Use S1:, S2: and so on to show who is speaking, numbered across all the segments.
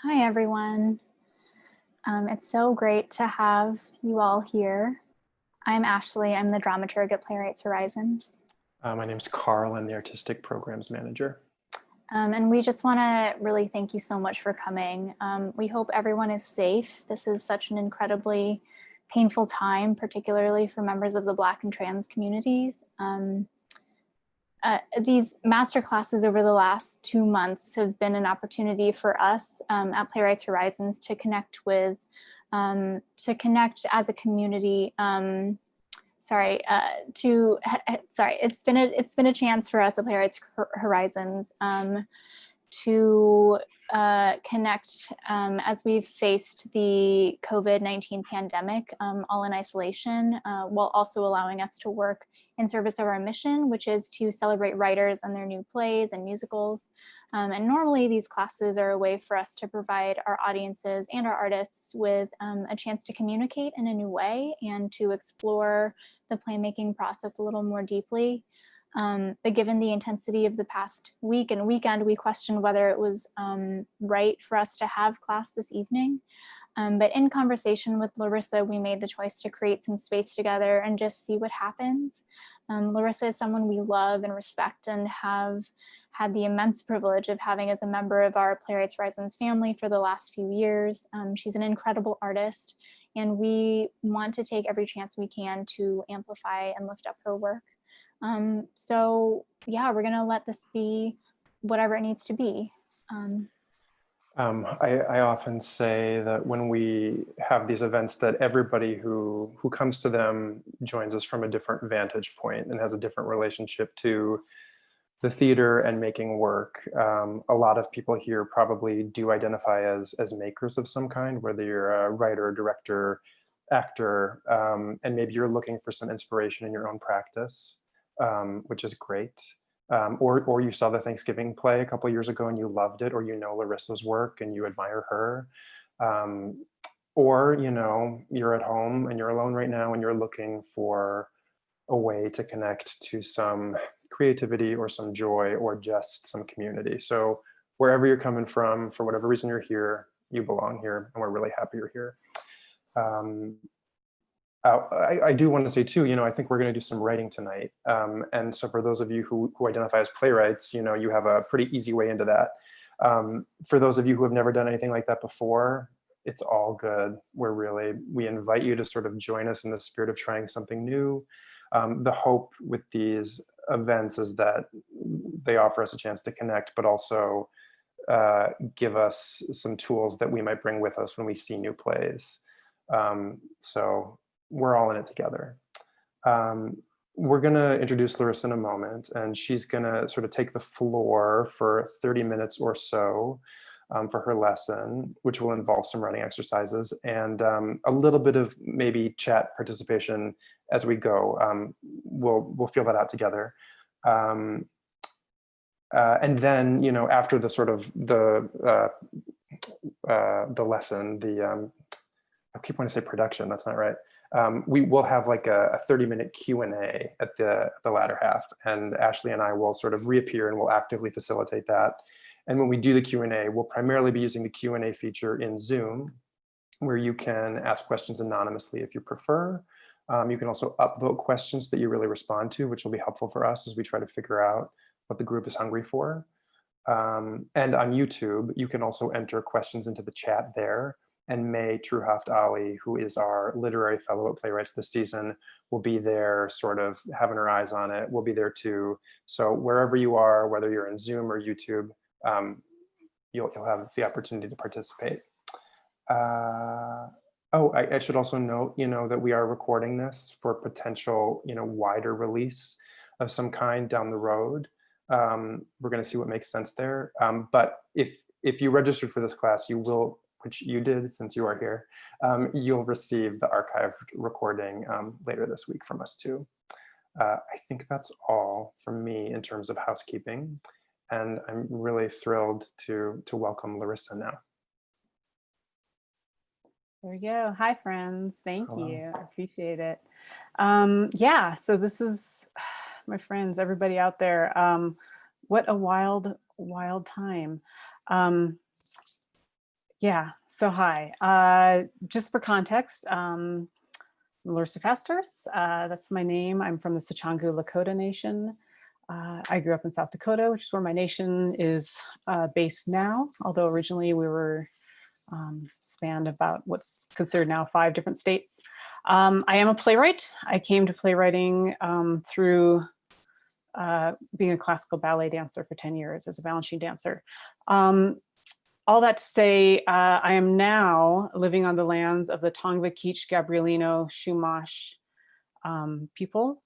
S1: Hi, everyone. It's so great to have you all here. I'm Ashley. I'm the dramaturg at Playwrights Horizons.
S2: My name's Carl. I'm the Artistic Programs Manager.
S1: And we just want to really thank you so much for coming. We hope everyone is safe. This is such an incredibly painful time, particularly for members of the Black and trans communities. These master classes over the last 2 months have been an opportunity for us at Playwrights Horizons to connect with, to connect as a community. It's been a chance for us at Playwrights Horizons to connect as we've faced the COVID-19 pandemic, all in isolation, while also allowing us to work in service of our mission, which is to celebrate writers and their new plays and musicals. And normally these classes are a way for us to provide our audiences and our artists with a chance to communicate in a new way and to explore the playmaking process a little more deeply. But given the intensity of the past week and weekend, we questioned whether it was right for us to have class this evening. But in conversation with Larissa, we made the choice to create some space together and just see what happens. Larissa is someone we love and respect and have had the immense privilege of having as a member of our Playwrights Horizons family for the last few years. She's an incredible artist, and we want to take every chance we can to amplify and lift up her work. So yeah, we're gonna let this be whatever it needs to be.
S2: I often say that when we have these events that everybody who comes to them joins us from a different vantage point and has a different relationship to the theater and making work. A lot of people here probably do identify as makers of some kind, whether you're a writer, director, actor, and maybe you're looking for some inspiration in your own practice, which is great. Or you saw the Thanksgiving play a couple of years ago and you loved it, or you know Larissa's work and you admire her. Or you're at home and you're alone right now and you're looking for a way to connect to some creativity or some joy or just some community. So wherever you're coming from, for whatever reason you're here, you belong here, and we're really happy you're here. I do want to say too, I think we're going to do some writing tonight. And so for those of you who identify as playwrights, you have a pretty easy way into that. For those of you who have never done anything like that before, it's all good. We invite you to sort of join us in the spirit of trying something new. The hope with these events is that they offer us a chance to connect, but also give us some tools that we might bring with us when we see new plays. So we're all in it together. We're gonna introduce Larissa in a moment, and she's gonna sort of take the floor for 30 minutes or so for her lesson, which will involve some writing exercises and a little bit of maybe chat participation as we go. We'll feel that out together. And then, after the sort of the lesson, I keep wanting to say production, that's not right. We will have like a 30-minute Q&A at the latter half, and Ashley and I will sort of reappear and we'll actively facilitate that. And when we do the Q&A, we'll primarily be using the Q&A feature in Zoom, where you can ask questions anonymously if you prefer. You can also upvote questions that you really respond to, which will be helpful for us as we try to figure out what the group is hungry for. And on YouTube, you can also enter questions into the chat there. And May Truhaft Ali, who is our literary fellow at Playwrights this season, will be there sort of having her eyes on it. We'll be there too. So wherever you are, whether you're in Zoom or YouTube, you'll have the opportunity to participate. I should also note, that we are recording this for potential, wider release of some kind down the road. We're going to see what makes sense there. But if you registered for this class, you will, which you did since you are here, you'll receive the archived recording later this week from us too. I think that's all from me in terms of housekeeping. And I'm really thrilled to welcome Larissa now.
S3: There we go. Hi, friends. Thank
S2: Hello.
S3: you. I appreciate it. Yeah, so this is, my friends, everybody out there. What a wild, wild time. Yeah, so hi. Just for context, Larissa FastHorse, that's my name. I'm from the Sichangu Lakota Nation. I grew up in South Dakota, which is where my nation is based now, although originally we were spanned about what's considered now 5 different states. I am a playwright. I came to playwriting through being a classical ballet dancer for 10 years as a Balanchine dancer. All that to say, I am now living on the lands of the Tongva, Kizh, Gabrielino, Chumash people,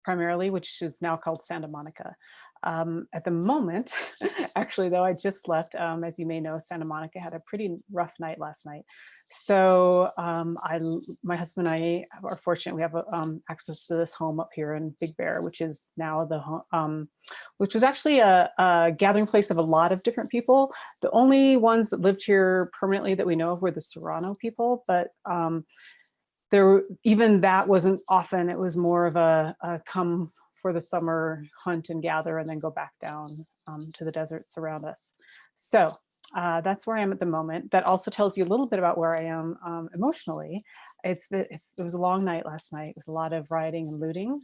S3: primarily, which is now called Santa Monica. At the moment, actually, though, I just left. As you may know, Santa Monica had a pretty rough night last night. So my husband and I are fortunate. We have access to this home up here in Big Bear, which is now the home, which was actually a gathering place of a lot of different people. The only ones that lived here permanently that we know of were the Serrano people, but even that wasn't often. It was more of a come for the summer, hunt and gather, and then go back down to the deserts around us. So that's where I am at the moment. That also tells you a little bit about where I am emotionally. It was a long night last night with a lot of rioting and looting,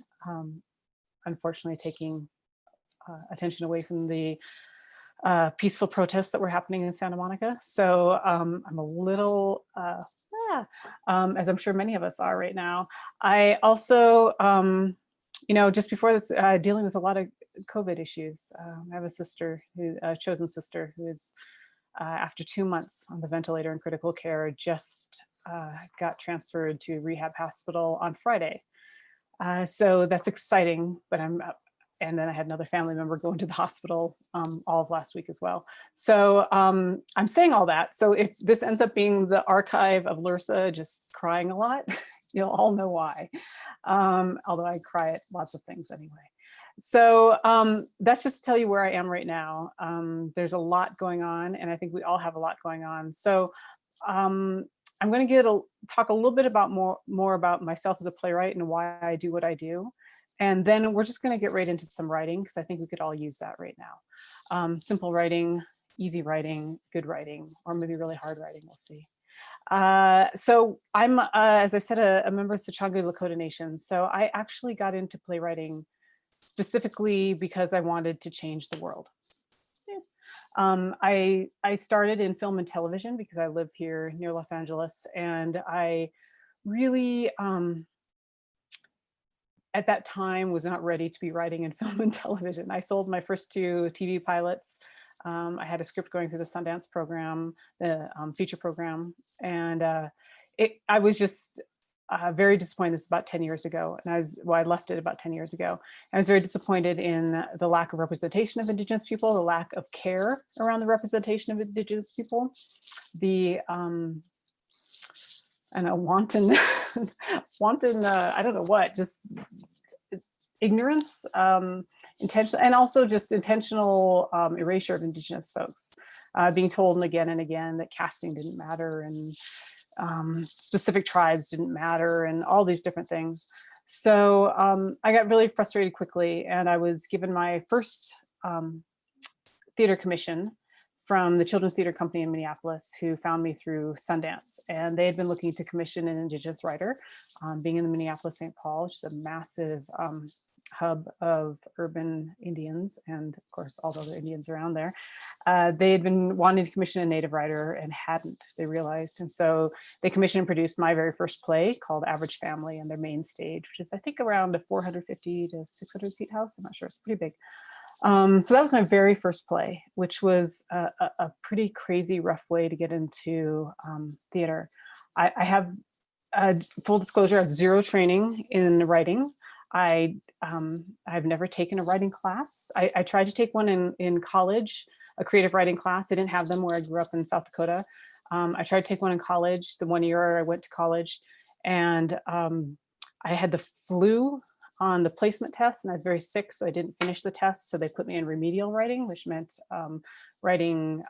S3: unfortunately taking attention away from the peaceful protests that were happening in Santa Monica. So I'm a little, as I'm sure many of us are right now. I also, just before this, dealing with a lot of COVID issues. I have a sister, a chosen sister, who is, after 2 months on the ventilator in critical care, just got transferred to rehab hospital on Friday. So that's exciting, but and then I had another family member go into the hospital all of last week as well. So I'm saying all that. So if this ends up being the archive of Larissa just crying a lot, you'll all know why. Although I cry at lots of things anyway. So that's just to tell you where I am right now. There's a lot going on, and I think we all have a lot going on. So I'm going to talk a little bit about more about myself as a playwright and why I do what I do. And then we're just going to get right into some writing, because I think we could all use that right now. Simple writing, easy writing, good writing, or maybe really hard writing, we'll see. So I'm, as I said, a member of Sichangu Lakota Nation. So I actually got into playwriting specifically because I wanted to change the world. I started in film and television because I live here near Los Angeles, and I really, at that time, was not ready to be writing in film and television. I sold my first 2 TV pilots. I had a script going through the Sundance program, the feature program, and I was just very disappointed. This is about 10 years ago, and I left it about 10 years ago. I was very disappointed in the lack of representation of Indigenous people, the lack of care around the representation of Indigenous people, the and a wanton, I don't know what, just ignorance, intentional, and also just intentional erasure of Indigenous folks, being told again and again that casting didn't matter, and specific tribes didn't matter, and all these different things. So I got really frustrated quickly, and I was given my first theater commission from the Children's Theater Company in Minneapolis, who found me through Sundance. And they had been looking to commission an Indigenous writer, being in the Minneapolis-St. Paul, which is a massive hub of urban Indians, and of course, all the other Indians around there. They had been wanting to commission a Native writer and hadn't, they realized. And so they commissioned and produced my very first play called Average Family on their main stage, which is, I think, around a 450 to 600 seat house. I'm not sure, it's pretty big. So that was my very first play, which was a pretty crazy, rough way to get into theater. I have, full disclosure, I have 0 training in writing. I've never taken a writing class. I tried to take one in college, a creative writing class. I didn't have them where I grew up in South Dakota. I tried to take one in college, the 1 year I went to college, and I had the flu on the placement test, and I was very sick, so I didn't finish the test. So they put me in remedial writing, which meant writing,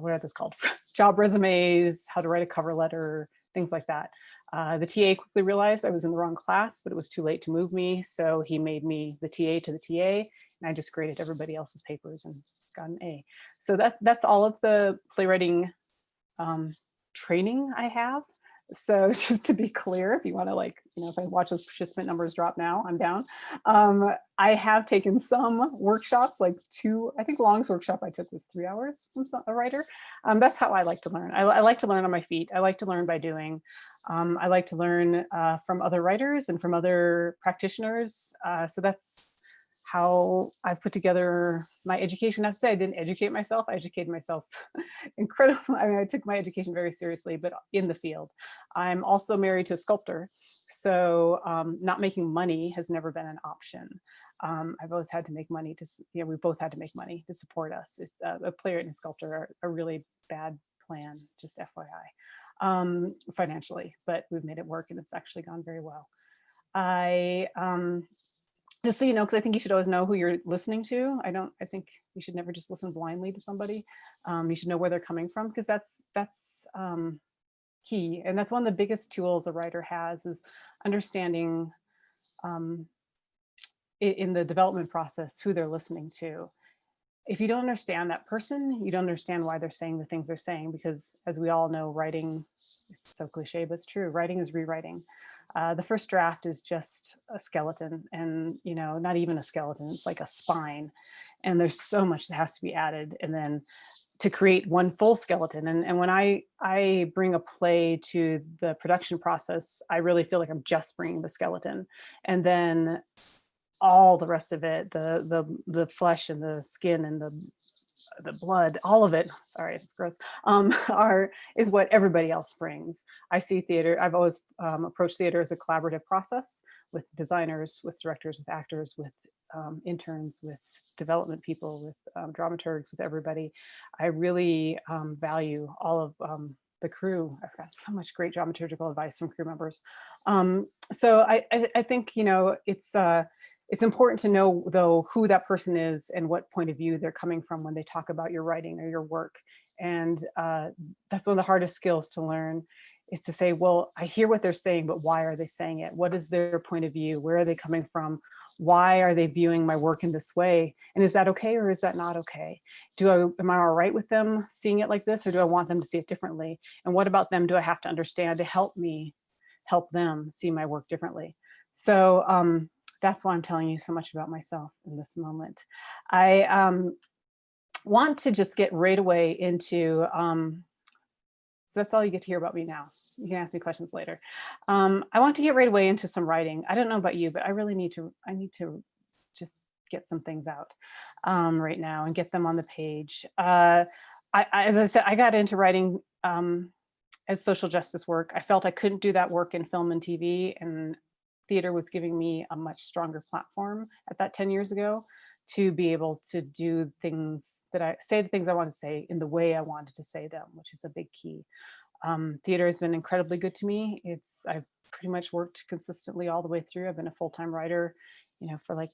S3: what are those called? Job resumes, how to write a cover letter, things like that. The TA quickly realized I was in the wrong class, but it was too late to move me. So he made me the TA to the TA, and I just graded everybody else's papers and got an A. So that's all of the playwriting training I have. So just to be clear, if you want to if I watch those participant numbers drop now, I'm down. I have taken some workshops, like I think longest workshop I took was 3 hours from a writer. That's how I like to learn. I like to learn on my feet. I like to learn by doing. I like to learn from other writers and from other practitioners. So that's how I've put together my education. Not to say I didn't educate myself. I educated myself incredibly. I mean, I took my education very seriously, but in the field. I'm also married to a sculptor. So not making money has never been an option. I've always had to make money we both had to make money to support us. A playwright and a sculptor are a really bad plan, just FYI, financially, but we've made it work and it's actually gone very well. Just so you know, because I think you should always know who you're listening to. I think you should never just listen blindly to somebody. You should know where they're coming from, because that's key. And that's one of the biggest tools a writer has, is understanding in the development process who they're listening to. If you don't understand that person, you don't understand why they're saying the things they're saying, because as we all know, writing, it's so cliche, but it's true, writing is rewriting. The first draft is just a skeleton, and not even a skeleton, it's like a spine. And there's so much that has to be added, and then to create one full skeleton. And when I bring a play to the production process, I really feel like I'm just bringing the skeleton. And then all the rest of it, the flesh and the skin and the blood, all of it, sorry, it's gross, is what everybody else brings. I see theater, I've always approached theater as a collaborative process with designers, with directors, with actors, with interns, with development people, with dramaturgs, with everybody. I really value all of the crew. I've got so much great dramaturgical advice from crew members. So I think, it's important to know, though, who that person is and what point of view they're coming from when they talk about your writing or your work. And that's one of the hardest skills to learn, is to say, well, I hear what they're saying, but why are they saying it? What is their point of view? Where are they coming from? Why are they viewing my work in this way? And is that okay, or is that not okay? Am I all right with them seeing it like this, or do I want them to see it differently? And what about them do I have to understand to help me help them see my work differently? So that's why I'm telling you so much about myself in this moment. I want to just get right away into, so that's all you get to hear about me now. You can ask me questions later. I want to get right away into some writing. I don't know about you, but I really need to just get some things out right now and get them on the page. As I said, I got into writing as social justice work. I felt I couldn't do that work in film and TV, and theater was giving me a much stronger platform at that 10 years ago to be able to do things say the things I want to say in the way I wanted to say them, which is a big key. Theater has been incredibly good to me. I've pretty much worked consistently all the way through. I've been a full-time writer, for like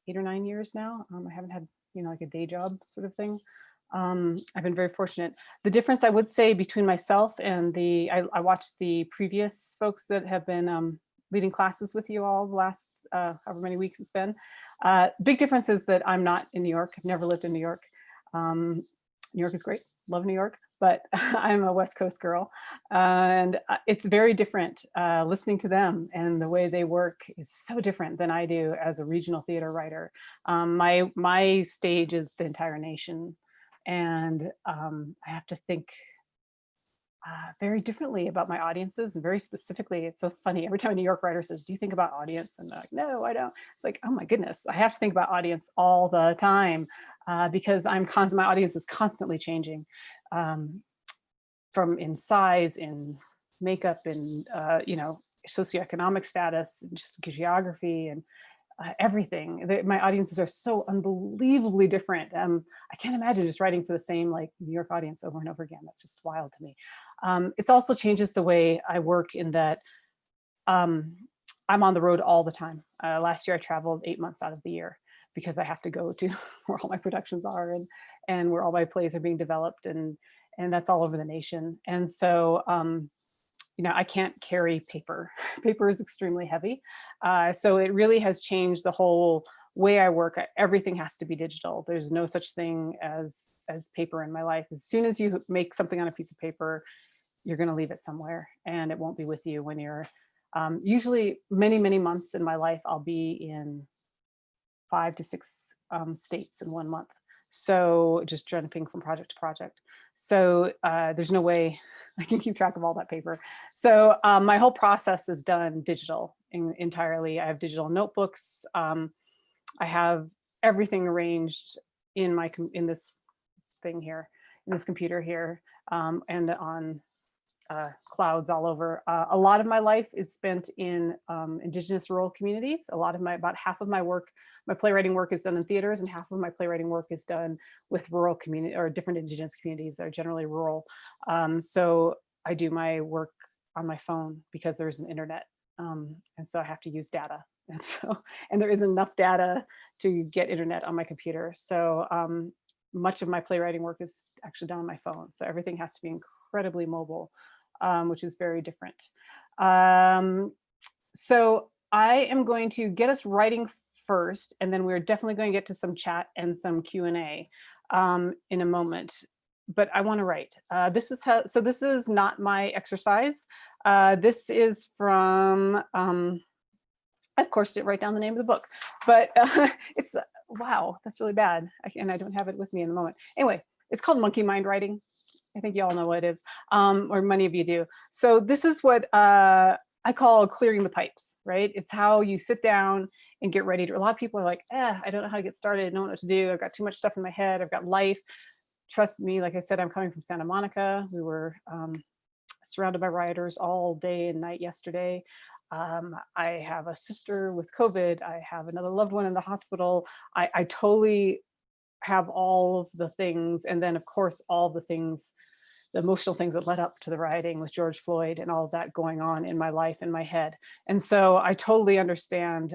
S3: 8 or 9 years now. I haven't had, like a day job sort of thing. I've been very fortunate. The difference I would say between myself and I watched the previous folks that have been leading classes with you all the last however many weeks it's been. Big difference is that I'm not in New York. I've never lived in New York. New York is great, love New York, but I'm a West Coast girl. And it's very different. Listening to them and the way they work is so different than I do as a regional theater writer. My stage is the entire nation. And I have to think very differently about my audiences, and very specifically. It's so funny, every time a New York writer says, do you think about audience? And they're like, no, I don't. It's like, oh my goodness, I have to think about audience all the time, because my audience is constantly changing, from in size, in makeup, in socioeconomic status, and just geography, and everything. My audiences are so unbelievably different. I can't imagine just writing for the same New York audience over and over again. That's just wild to me. It also changes the way I work, in that I'm on the road all the time. Last year I traveled 8 months out of the year, because I have to go to where all my productions are and where all my plays are being developed, and that's all over the nation. And so I can't carry paper. Paper is extremely heavy. So it really has changed the whole way I work. Everything has to be digital. There's no such thing as paper in my life. As soon as you make something on a piece of paper, you're going to leave it somewhere, and it won't be with you when you're usually many months in my life. I'll be in 5 to 6 states in 1 month. So just jumping from project to project. So there's no way I can keep track of all that paper. So my whole process is done digital entirely. I have digital notebooks. I have everything arranged in this thing here, in this computer here, and on clouds all over. A lot of my life is spent in Indigenous rural communities. About half of my work, my playwriting work is done in theaters, and half of my playwriting work is done with rural community or different Indigenous communities that are generally rural. So I do my work on my phone because there's an internet. And so I have to use data. And there isn't enough data to get internet on my computer. So much of my playwriting work is actually done on my phone. So everything has to be incredibly mobile, which is very different. So I am going to get us writing first, and then we're definitely going to get to some chat and some Q&A in a moment. But I want to write. This is not my exercise. This is from, I of course didn't write down the name of the book, but it's, wow, that's really bad. And I don't have it with me in the moment. Anyway, it's called Monkey Mind Writing. I think you all know what it is, or many of you do. So this is what I call clearing the pipes, right? It's how you sit down and get ready to, a lot of people are like, I don't know how to get started. I don't know what to do. I've got too much stuff in my head. I've got life. Trust me, like I said, I'm coming from Santa Monica. We were surrounded by rioters all day and night yesterday. I have a sister with COVID. I have another loved one in the hospital. I totally have all of the things. And then of course, all the things, the emotional things that led up to the rioting with George Floyd and all of that going on in my life, in my head. And so I totally understand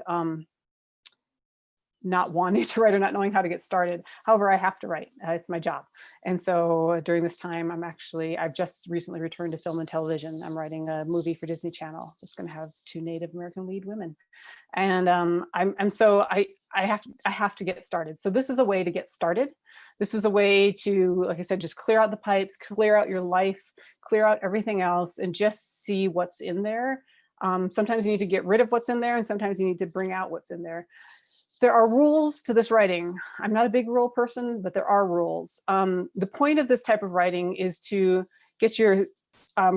S3: not wanting to write or not knowing how to get started. However, I have to write. It's my job. And so during this time, I've just recently returned to film and television. I'm writing a movie for Disney Channel. It's going to have 2 Native American lead women. And I have to get started. So this is a way to get started. This is a way to, like I said, just clear out the pipes, clear out your life, clear out everything else, and just see what's in there. Sometimes you need to get rid of what's in there, and sometimes you need to bring out what's in there. There are rules to this writing. I'm not a big rule person, but there are rules. The point of this type of writing is to get your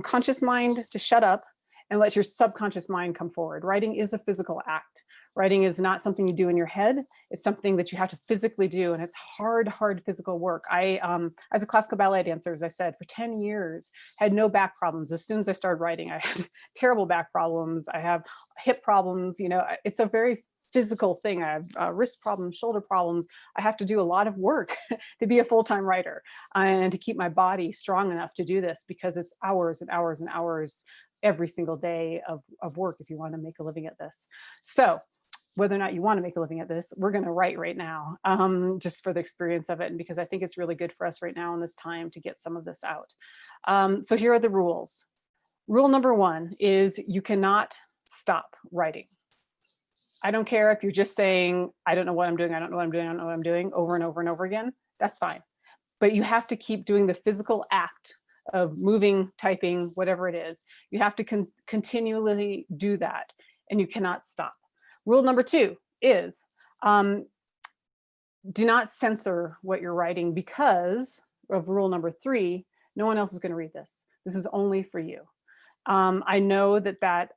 S3: conscious mind to shut up and let your subconscious mind come forward. Writing is a physical act. Writing is not something you do in your head. It's something that you have to physically do, and it's hard physical work. As a classical ballet dancer, as I said, for 10 years, had no back problems. As soon as I started writing, I had terrible back problems. I have hip problems. It's a very physical thing. I have wrist problems, shoulder problems. I have to do a lot of work to be a full-time writer and to keep my body strong enough to do this, because it's hours and hours and hours every single day of work if you want to make a living at this. So whether or not you want to make a living at this, we're going to write right now, just for the experience of it, and because I think it's really good for us right now in this time to get some of this out. So here are the rules. Rule number 1 is you cannot stop writing. I don't care if you're just saying, I don't know what I'm doing, I don't know what I'm doing, I don't know what I'm doing, over and over and over again. That's fine. But you have to keep doing the physical act of moving, typing, whatever it is. You have to continually do that, and you cannot stop. Rule number 2 is do not censor what you're writing, because of rule number 3, no one else is going to read this. This is only for you. I know that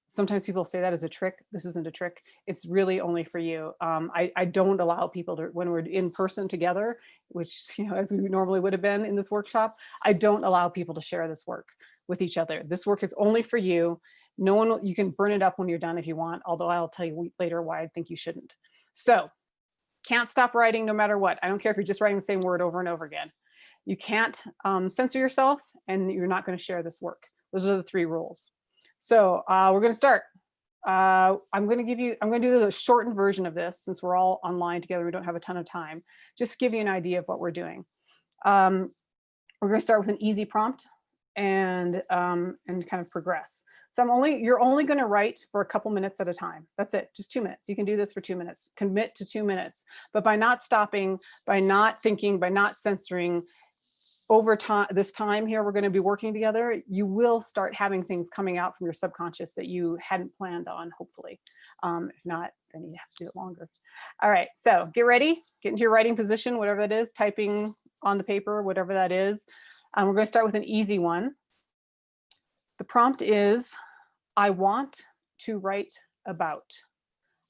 S3: sometimes people say that as a trick. This isn't a trick. It's really only for you. I don't allow people to, when we're in person together, which, as we normally would have been in this workshop, I don't allow people to share this work with each other. This work is only for you. No one, you can burn it up when you're done if you want, although I'll tell you later why I think you shouldn't. So can't stop writing no matter what. I don't care if you're just writing the same word over and over again. You can't censor yourself, and you're not going to share this work. Those are the 3 rules. So we're going to start. I'm going to do the shortened version of this, since we're all online together. We don't have a ton of time. Just give you an idea of what we're doing. We're going to start with an easy prompt, and kind of progress. So you're only going to write for a couple minutes at a time. That's it, just 2 minutes. You can do this for 2 minutes. Commit to 2 minutes. But by not stopping, by not thinking, by not censoring, over time, this time here we're going to be working together, you will start having things coming out from your subconscious that you hadn't planned on, hopefully. If not, then you have to do it longer. All right, so get ready, get into your writing position, whatever that is, typing on the paper, whatever that is. We're going to start with an easy one. The prompt is, I want to write about.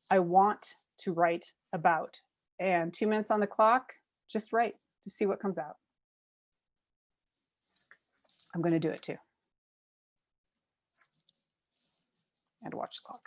S3: I want to write about. And 2 minutes on the clock, just write, to see what comes out. I'm going to do it too. And watch the clock.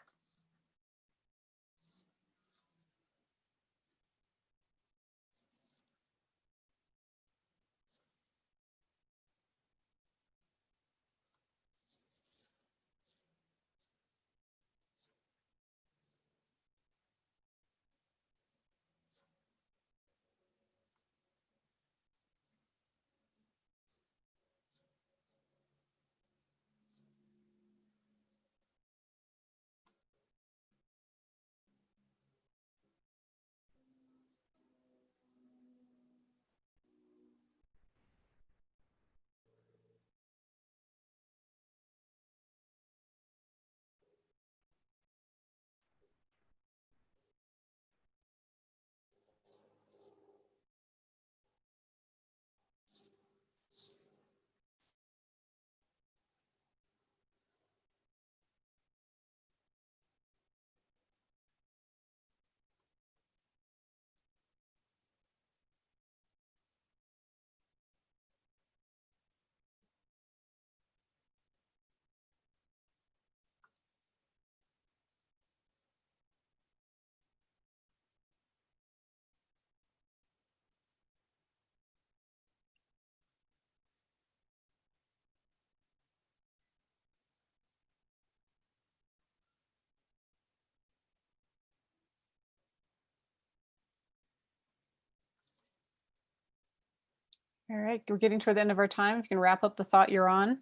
S3: All right, we're getting toward the end of our time. If you can wrap up the thought you're on,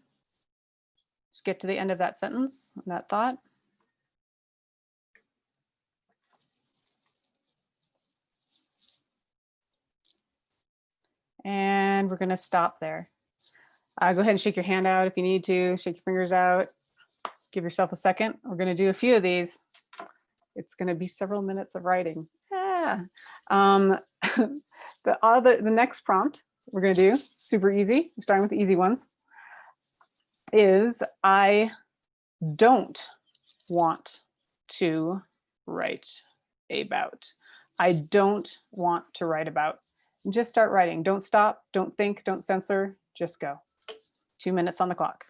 S3: just get to the end of that sentence, that thought. And we're going to stop there. Go ahead and shake your hand out if you need to, shake your fingers out, give yourself a second. We're going to do a few of these. It's going to be several minutes of writing. Yeah. The next prompt we're going to do, super easy, starting with the easy ones, is I don't want to write about. I don't want to write about. Just start writing. Don't stop, don't think, don't censor, just go. 2 minutes on the clock.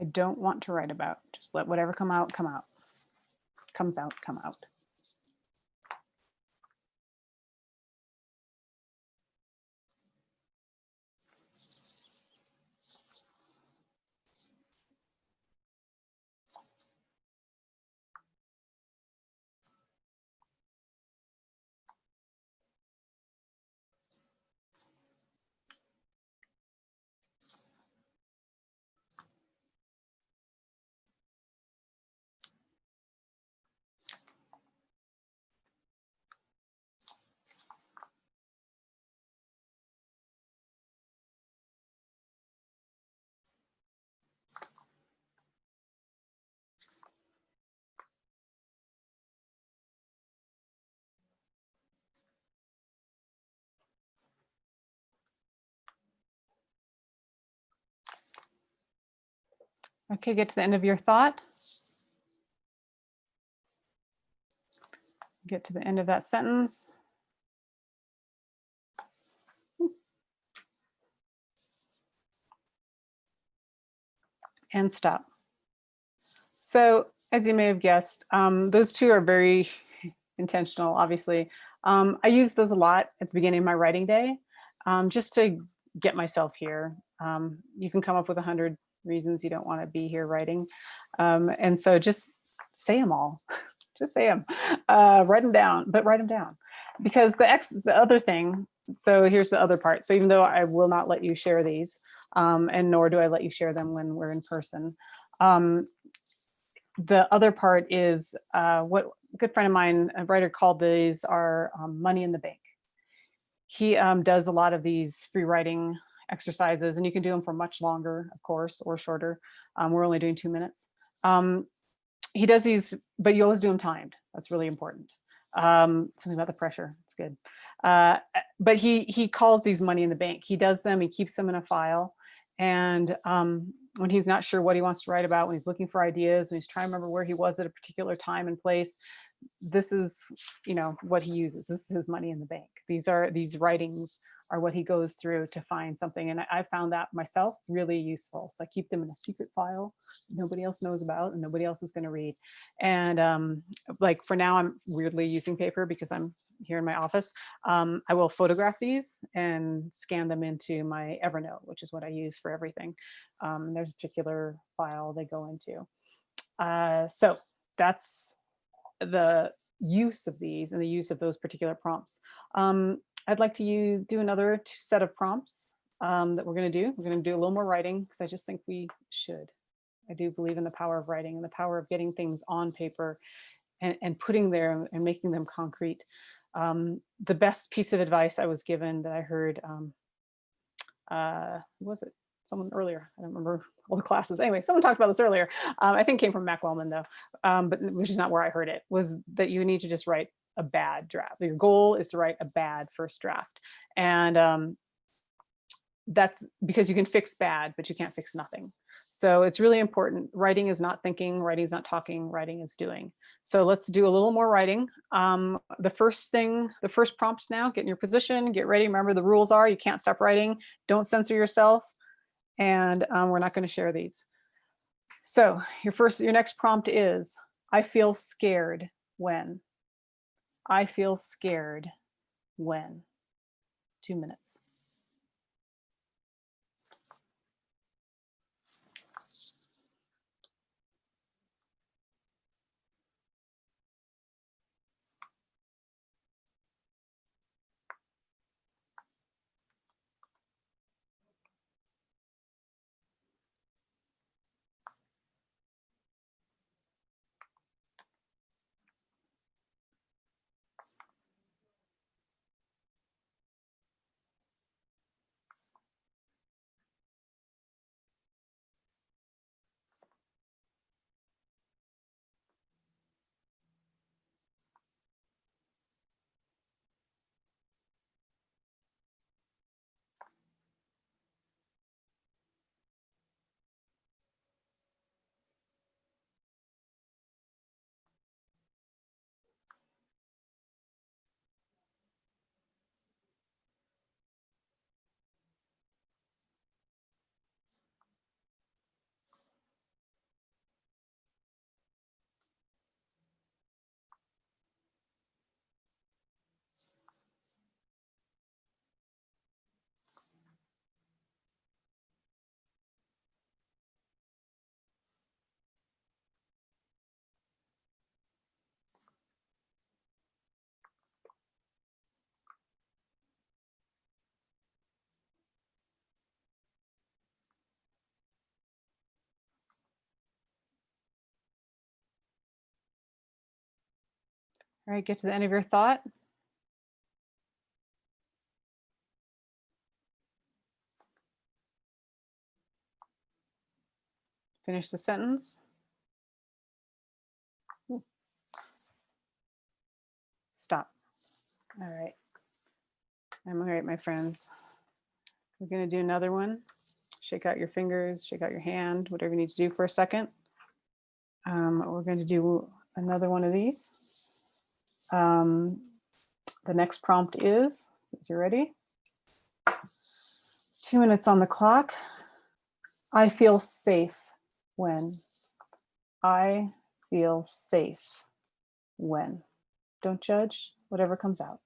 S3: I don't want to write about. Just let whatever come out, come out. Comes out, come out. Okay, get to the end of your thought. Get to the end of that sentence. And stop. So as you may have guessed, those two are very intentional, obviously. I use those a lot at the beginning of my writing day, just to get myself here. You can come up with 100 reasons you don't want to be here writing. And so just say them all. Just say them. Write them down, but write them down. Because the other thing, so here's the other part. So even though I will not let you share these, and nor do I let you share them when we're in person, the other part is what a good friend of mine, a writer, called these are money in the bank. He does a lot of these free writing exercises, and you can do them for much longer, of course, or shorter. We're only doing 2 minutes. He does these, but you always do them timed. That's really important. Something about the pressure, it's good. But he calls these money in the bank. He does them, he keeps them in a file. And when he's not sure what he wants to write about, when he's looking for ideas, when he's trying to remember where he was at a particular time and place, this is, what he uses. This is his money in the bank. These writings are what he goes through to find something. And I found that myself really useful. So I keep them in a secret file nobody else knows about and nobody else is going to read. And like for now, I'm weirdly using paper because I'm here in my office. I will photograph these and scan them into my Evernote, which is what I use for everything. There's a particular file they go into. So that's the use of these and the use of those particular prompts. I'd like to do another set of prompts that we're going to do. We're going to do a little more writing because I just think we should. I do believe in the power of writing and the power of getting things on paper and putting there and making them concrete. The best piece of advice I was given that I heard, who was it? Someone earlier, I don't remember all the classes. Anyway, someone talked about this earlier. I think it came from Mac Wellman though, but which is not where I heard it, was that you need to just write a bad draft. Your goal is to write a bad first draft. And that's because you can fix bad, but you can't fix nothing. So it's really important. Writing is not thinking, writing is not talking, writing is doing. So let's do a little more writing. The first prompt now, get in your position, get ready. Remember the rules are you can't stop writing, don't censor yourself. And we're not going to share these. So your next prompt is, I feel scared when. I feel scared when. 2 minutes. All right, get to the end of your thought. Finish the sentence. Stop. All right. All right, my friends. We're going to do another one. shake out your fingers, shake out your hand, whatever you need to do for a second. We're going to do another one of these. The next prompt is, you ready? 2 minutes on the clock. I feel safe when. I feel safe when. Don't judge, whatever comes out.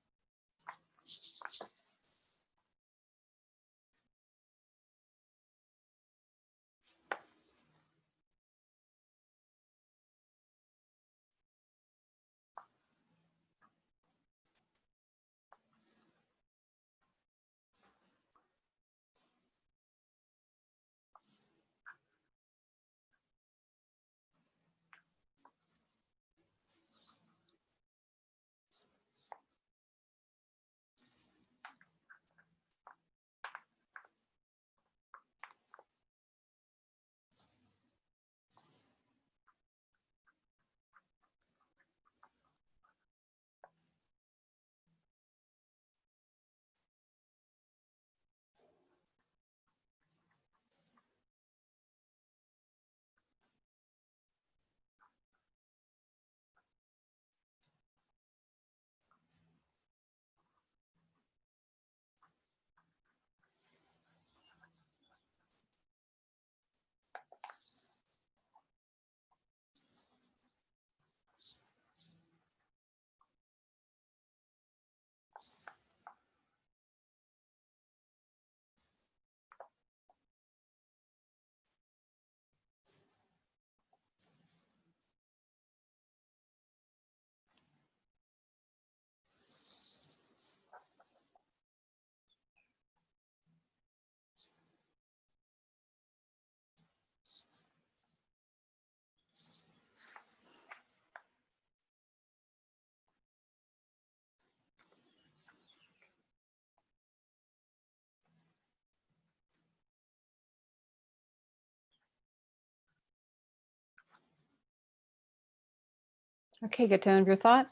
S3: Okay, get to the end of your thought.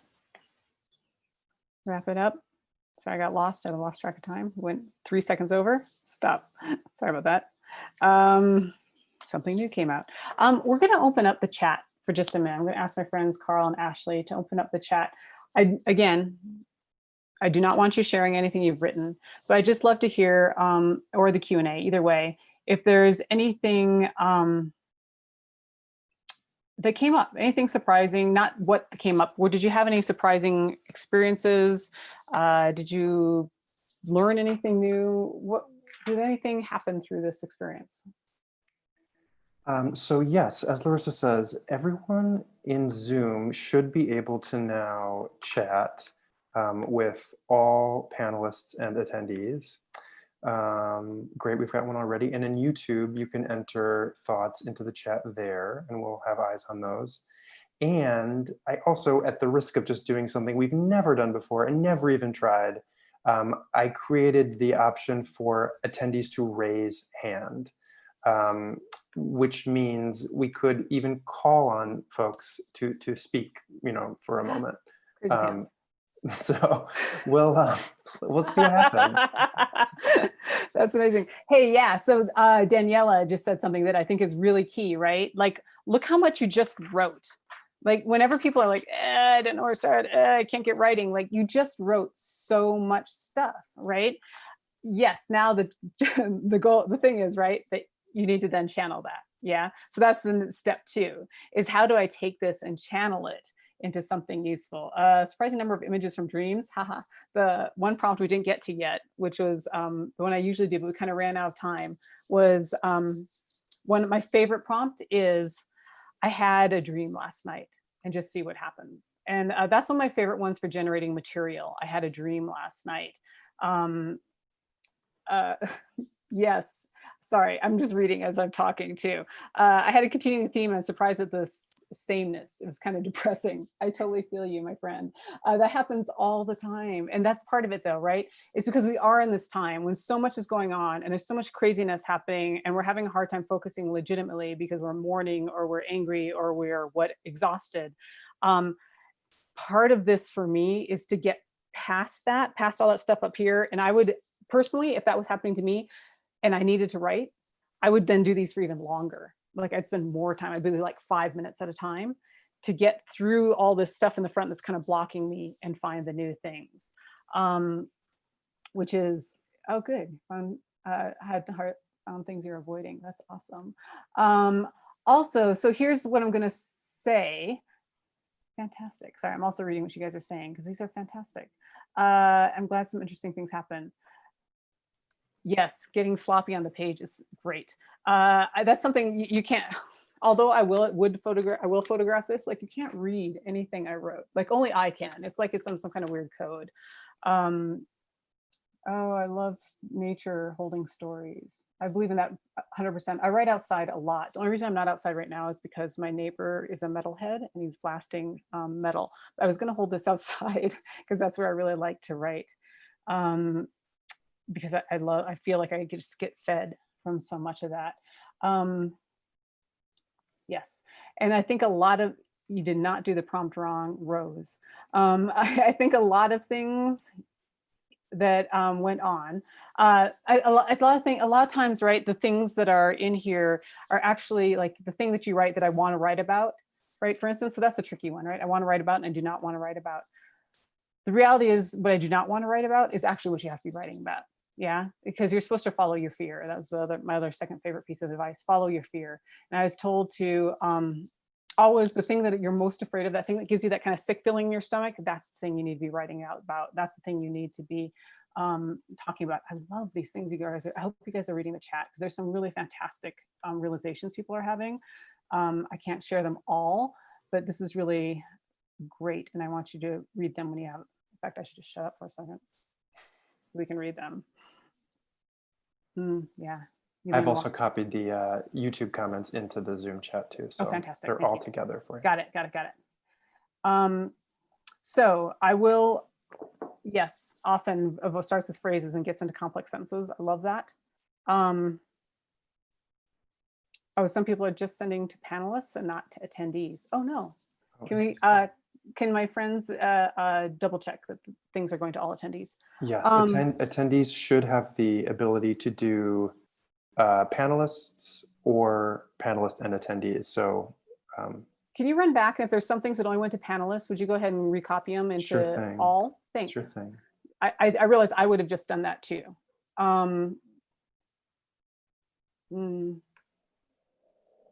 S3: Wrap it up. Sorry, I got lost. I lost track of time. Went 3 seconds over. Stop. Sorry about that. Something new came out. We're going to open up the chat for just a minute. I'm going to ask my friends Carl and Ashley to open up the chat. Again, I do not want you sharing anything you've written, but I just love to hear, or the Q&A, either way, if there's anything that came up, anything surprising, not what came up, or did you have any surprising experiences? Did you learn anything new? Did anything happen through this experience?
S2: So yes, as Larissa says, everyone in Zoom should be able to now chat with all panelists and attendees. Great, we've got one already. And in YouTube, you can enter thoughts into the chat there, and we'll have eyes on those. And I also, at the risk of just doing something we've never done before and never even tried, I created the option for attendees to raise hand, which means we could even call on folks to speak, for a moment. So we'll see what happens.
S3: That's amazing. Hey, yeah. So Daniela just said something that I think is really key, right? Like, look how much you just wrote. Like, whenever people are like, I don't know where to start, I can't get writing. Like, you just wrote so much stuff, right? Yes. Now the thing is, right, that you need to then channel that. Yeah. So that's the step 2, is how do I take this and channel it into something useful? Surprising number of images from dreams. Haha. The one prompt we didn't get to yet, which was the one I usually do, but we kind of ran out of time, was one of my favorite prompt is, I had a dream last night, and just see what happens. And that's one of my favorite ones for generating material. I had a dream last night. Yes. Sorry, I'm just reading as I'm talking too. I had a continuing theme. I'm surprised at the sameness. It was kind of depressing. I totally feel you, my friend. That happens all the time. And that's part of it though, right? It's because we are in this time when so much is going on and there's so much craziness happening, and we're having a hard time focusing legitimately because we're mourning or we're angry or we're exhausted. Part of this for me is to get past that, past all that stuff up here. And I would personally, if that was happening to me, and I needed to write, I would then do these for even longer. Like I'd spend more time. I'd be like 5 minutes at a time to get through all this stuff in the front that's kind of blocking me and find the new things, which is, oh, good. Found things you're avoiding. That's awesome. Also, so here's what I'm going to say. Fantastic. Sorry, I'm also reading what you guys are saying because these are fantastic. I'm glad some interesting things happen. Yes, getting sloppy on the page is great. That's something you can't, although I will photograph this, like you can't read anything I wrote. Like only I can. It's like it's on some kind of weird code. Oh, I love nature holding stories. I believe in that 100%. I write outside a lot. The only reason I'm not outside right now is because my neighbor is a metalhead and he's blasting metal. I was gonna hold this outside because that's where I really like to write. Because I feel like I just get fed from so much of that. Yes, and I think a lot of, you did not do the prompt wrong, Rose. I think a lot of things that went on. A lot of times, right, the things that are in here are actually like the thing that you write that I want to write about, right? For instance, so that's a tricky one, right? I want to write about and I do not want to write about. The reality is what I do not want to write about is actually what you have to be writing about. Yeah, because you're supposed to follow your fear. That was my other second favorite piece of advice, follow your fear. And I was told to always, the thing that you're most afraid of, that thing that gives you that kind of sick feeling in your stomach, that's the thing you need to be writing out about. That's the thing you need to be talking about. I love these things you guys are, I hope you guys are reading the chat because there's some really fantastic realizations people are having. I can't share them all, but this is really great. And I want you to read them when you have, in fact, I should just shut up for a second so we can read them. Yeah.
S2: I've also copied the YouTube comments into the Zoom chat too. So
S3: fantastic.
S2: They're all together for you.
S3: Got it. So I will, yes, often starts as phrases and gets into complex sentences. I love that. Oh, some people are just sending to panelists and not to attendees. Oh no. Can my friends double check that things are going to all attendees?
S2: Yes, attendees should have the ability to do panelists or panelists and attendees. So
S3: can you run back, and if there's some things that only went to panelists, would you go ahead and recopy them into
S2: sure thing.
S3: all? Thanks.
S2: Sure thing.
S3: I realized I would have just done that too. Oh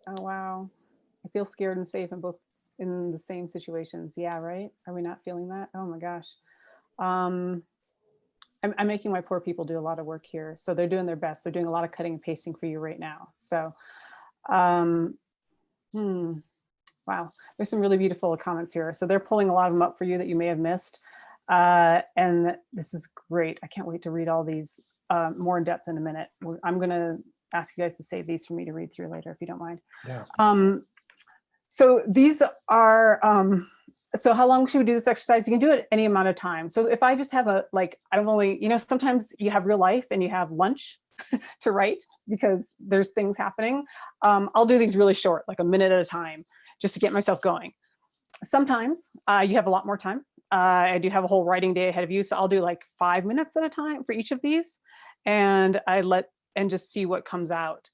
S3: wow, I feel scared and safe in the same situations. Yeah, right. Are we not feeling that? Oh my gosh. I'm making my poor people do a lot of work here. So they're doing their best. They're doing a lot of cutting and pasting for you right now. So, wow, there's some really beautiful comments here. So they're pulling a lot of them up for you that you may have missed. And this is great. I can't wait to read all these more in depth in a minute. I'm gonna ask you guys to save these for me to read through later, if you don't mind.
S2: Yeah.
S3: So these are, so how long should we do this exercise? You can do it any amount of time. So if I just have I've only, sometimes you have real life and you have lunch to write because there's things happening. I'll do these really short, like a minute at a time, just to get myself going. Sometimes you have a lot more time. I do have a whole writing day ahead of you. So I'll do like 5 minutes at a time for each of these. And just see what comes out.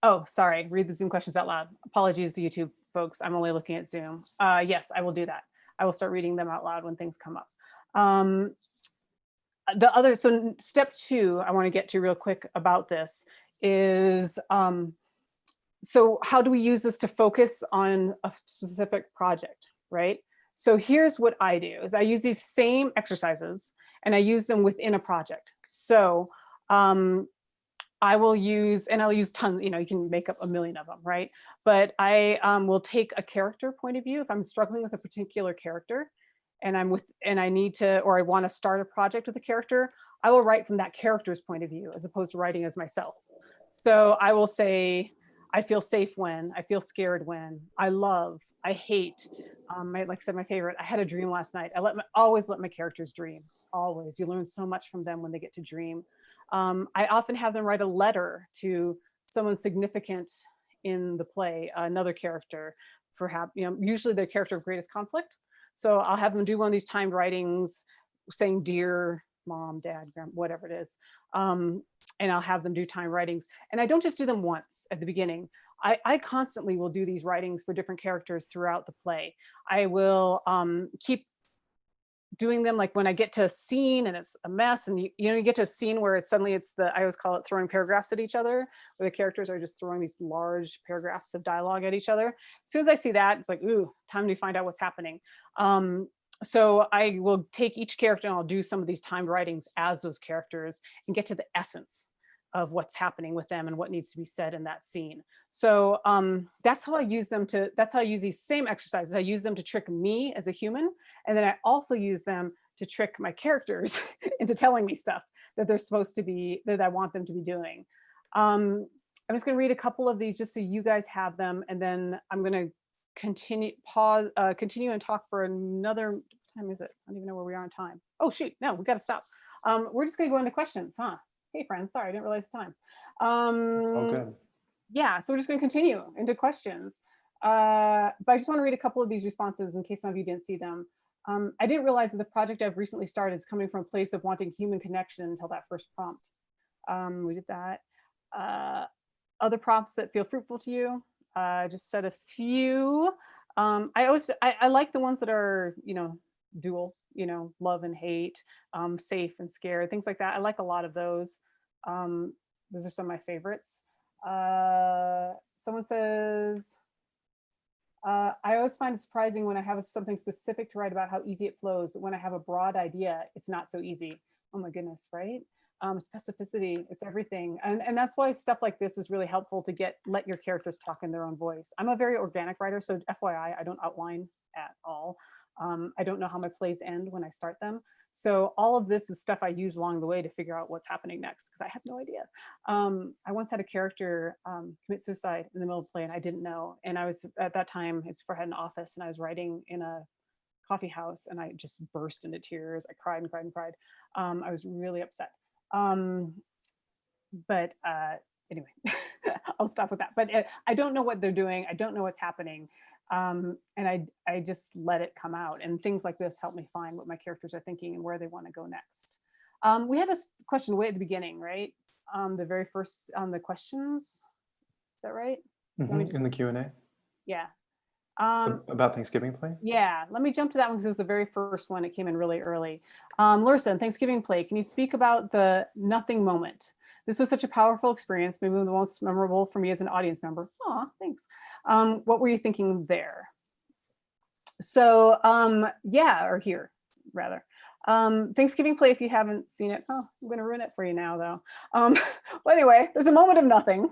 S3: Oh, sorry, read the Zoom questions out loud. Apologies to YouTube folks, I'm only looking at Zoom. Yes, I will do that. I will start reading them out loud when things come up. So step 2, I wanna get to real quick about this is, so how do we use this to focus on a specific project, right? So here's what I do, is I use these same exercises and I use them within a project. So I'll use tons, you can make up a million of them, right? But I will take a character point of view. If I'm struggling with a particular character and I want to start a project with a character, I will write from that character's point of view as opposed to writing as myself. So I will say, I feel safe when, I feel scared when, I love, I hate. Like I said, my favorite, I had a dream last night. Always let my characters dream, always. You learn so much from them when they get to dream. I often have them write a letter to someone significant in the play, another character, perhaps, usually their character of greatest conflict. So I'll have them do one of these timed writings saying, dear mom, dad, grandma, whatever it is. And I'll have them do time writings. And I don't just do them once at the beginning. I constantly will do these writings for different characters throughout the play. I will keep doing them, like when I get to a scene and it's a mess, and you get to a scene where it's suddenly I always call it throwing paragraphs at each other, where the characters are just throwing these large paragraphs of dialogue at each other. As soon as I see that, it's like, ooh, time to find out what's happening. So I will take each character and I'll do some of these timed writings as those characters and get to the essence of what's happening with them and what needs to be said in that scene. So that's how I use these same exercises. I use them to trick me as a human. And then I also use them to trick my characters into telling me stuff that they're supposed to be, that I want them to be doing. I'm just gonna read a couple of these just so you guys have them. And then I'm gonna continue and talk for another, what time is it? I don't even know where we are on time. Oh shoot, no, we gotta stop. We're just gonna go into questions, huh? Hey friends, sorry, I didn't realize the time.
S2: All good.
S3: Yeah, so we're just gonna continue into questions. But I just wanna read a couple of these responses in case some of you didn't see them. I didn't realize that the project I've recently started is coming from a place of wanting human connection until that first prompt. We did that. Other prompts that feel fruitful to you. I just said a few. I like the ones that are, dual, love and hate, safe and scared, things like that. I like a lot of those. Those are some of my favorites. Someone says, I always find it surprising when I have something specific to write about how easy it flows, but when I have a broad idea, it's not so easy. Oh my goodness, right? Specificity, it's everything. And that's why stuff like this is really helpful to let your characters talk in their own voice. I'm a very organic writer, so FYI, I don't outline at all. I don't know how my plays end when I start them. So all of this is stuff I use along the way to figure out what's happening next, because I have no idea. I once had a character commit suicide in the middle of the play and I didn't know. And I was, at that time, it's before I had an office, and I was writing in a coffee house and I just burst into tears. I cried and cried and cried. I was really upset. But anyway, I'll stop with that. But I don't know what they're doing. I don't know what's happening. And I just let it come out. And things like this help me find what my characters are thinking and where they want to go next. We had a question way at the beginning, right? The very first on the questions. Is that right?
S2: In the Q&A?
S3: Yeah.
S2: About Thanksgiving play?
S3: Yeah, let me jump to that one because it was the very first one. It came in really early. Larissa, in Thanksgiving play, can you speak about the nothing moment? This was such a powerful experience, maybe the most memorable for me as an audience member. Aw, thanks. What were you thinking there? So yeah, or here, rather. Thanksgiving play, if you haven't seen it, oh, I'm gonna ruin it for you now though. Well, anyway, there's a moment of nothing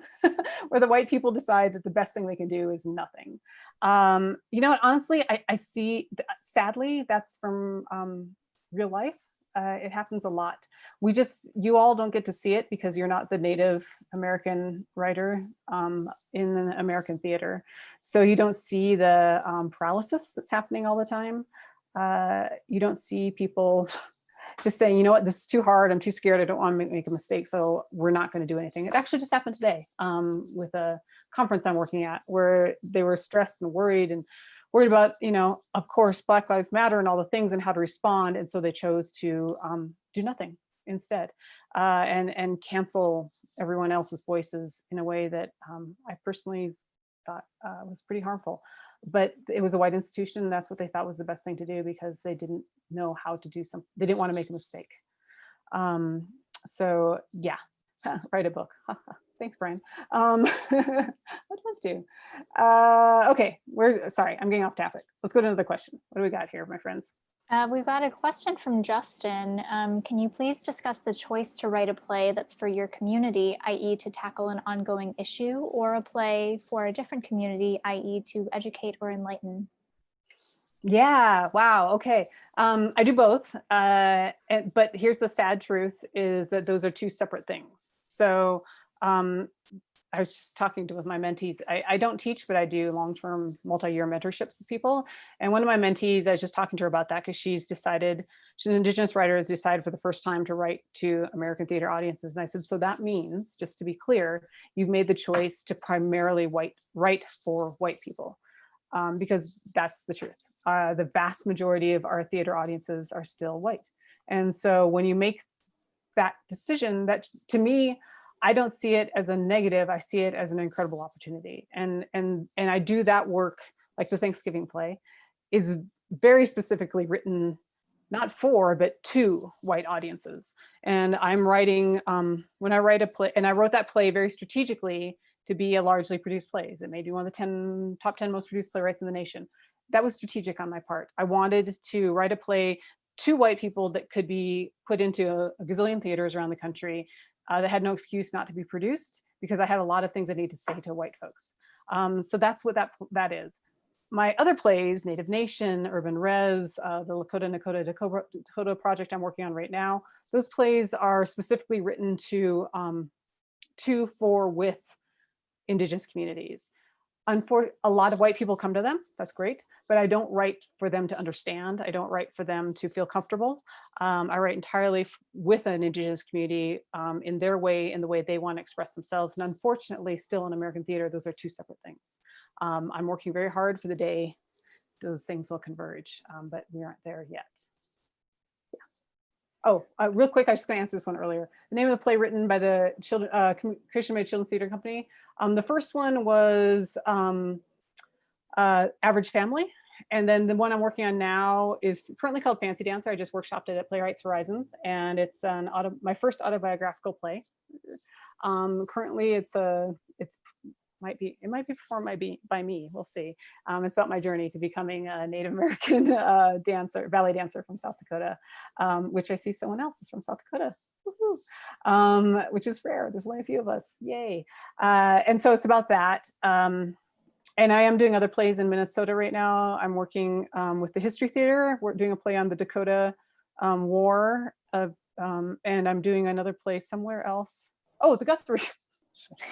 S3: where the white people decide that the best thing they can do is nothing. You know what, honestly, I see, sadly, that's from real life. It happens a lot. You all don't get to see it because you're not the Native American writer in an American theater. So you don't see the paralysis that's happening all the time. You don't see people just saying, you know what, this is too hard, I'm too scared, I don't want to make a mistake, so we're not going to do anything. It actually just happened today with a conference I'm working at, where they were stressed and worried about, of course, Black Lives Matter and all the things and how to respond. And so they chose to do nothing instead and cancel everyone else's voices in a way that I personally thought was pretty harmful. But it was a white institution. And that's what they thought was the best thing to do because they didn't know how to do something. They didn't want to make a mistake. So yeah, write a book. Thanks, Brian. I'd love to. Okay, sorry, I'm getting off topic. Let's go to another question. What do we got here, my friends?
S1: We've got a question from Justin. Can you please discuss the choice to write a play that's for your community, i.e. to tackle an ongoing issue, or a play for a different community, i.e. to educate or enlighten?
S3: Yeah, wow, okay. I do both, but here's the sad truth is that those are two separate things. So I was just talking with my mentees. I don't teach, but I do long-term multi-year mentorships with people. And one of my mentees, I was just talking to her about that because she's an Indigenous writer, has decided for the first time to write to American theater audiences. And I said, so that means, just to be clear, you've made the choice to primarily write for white people because that's the truth. The vast majority of our theater audiences are still white. And so when you make that decision, that to me, I don't see it as a negative. I see it as an incredible opportunity. And I do that work, like the Thanksgiving play is very specifically written not for, but to white audiences. And I'm writing, when I write a play, and I wrote that play very strategically to be a largely produced play. It may be one of the top 10 most produced playwrights in the nation. That was strategic on my part. I wanted to write a play to white people that could be put into a gazillion theaters around the country that had no excuse not to be produced, because I had a lot of things I need to say to white folks. So that's what that is. My other plays, Native Nation, Urban Res, the Lakota Nakota Dakota project I'm working on right now, those plays are specifically written to for with Indigenous communities. A lot of white people come to them, that's great, but I don't write for them to understand. I don't write for them to feel comfortable. I write entirely with an Indigenous community in their way, in the way they want to express themselves. And unfortunately, still in American theater, those are two separate things. I'm working very hard for the day those things will converge, but we aren't there yet. Oh, real quick, I was just going to answer this one earlier. The name of the play written by the Christian-made Children's Theater Company. The first one was Average Family. And then the one I'm working on now is currently called Fancy Dancer. I just workshopped it at Playwrights Horizons, and it's my first autobiographical play. Currently, it might be performed by me. We'll see. It's about my journey to becoming a Native American ballet dancer from South Dakota, which I see someone else is from South Dakota, which is rare. There's only a few of us. Yay! And so it's about that. And I am doing other plays in Minnesota right now. I'm working with the History Theater. We're doing a play on the Dakota War, and I'm doing another play somewhere else. Oh, the Guthrie.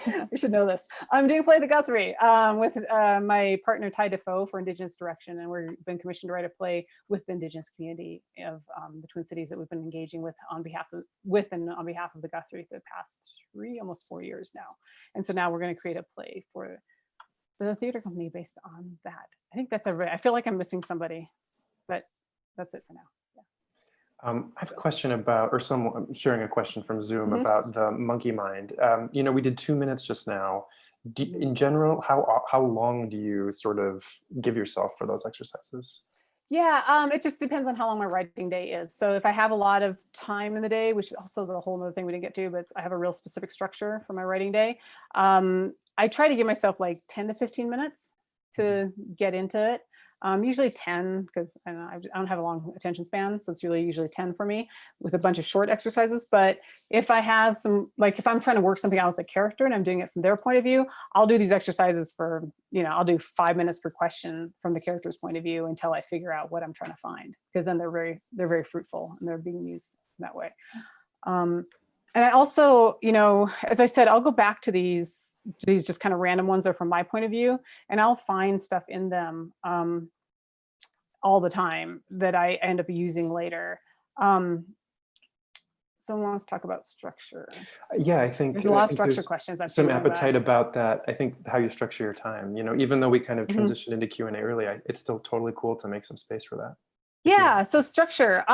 S3: I should know this. I'm doing Play the Guthrie with my partner Ty Defoe for Indigenous Direction, and we've been commissioned to write a play with the Indigenous community of the Twin Cities that we've been engaging with on behalf of the Guthrie for the past almost 4 years now. And so now we're going to create a play for the theater company based on that. I think that's everybody. I feel like I'm missing somebody, but that's it for now.
S2: I have a question about, or someone sharing a question from Zoom about the monkey mind. We did 2 minutes just now. In general, how long do you sort of give yourself for those exercises?
S3: Yeah, it just depends on how long my writing day is. So if I have a lot of time in the day, which also is a whole other thing we didn't get to, but I have a real specific structure for my writing day. I try to give myself like 10 to 15 minutes to get into it. Usually 10, because I don't have a long attention span, so it's really usually 10 for me with a bunch of short exercises. But if I have if I'm trying to work something out with the character and I'm doing it from their point of view, I'll do these exercises for, I'll do 5 minutes per question from the character's point of view until I figure out what I'm trying to find, because then they're very fruitful and they're being used that way. And I also, as I said, I'll go back to these just kind of random ones that are from my point of view, and I'll find stuff in them all the time that I end up using later. Someone wants to talk about structure.
S2: Yeah, I think
S3: there's a lot of structure questions.
S2: Some appetite about that. I think how you structure your time, even though we kind of transitioned into Q&A early, it's still totally cool to make some space for that.
S3: Yeah, so structure.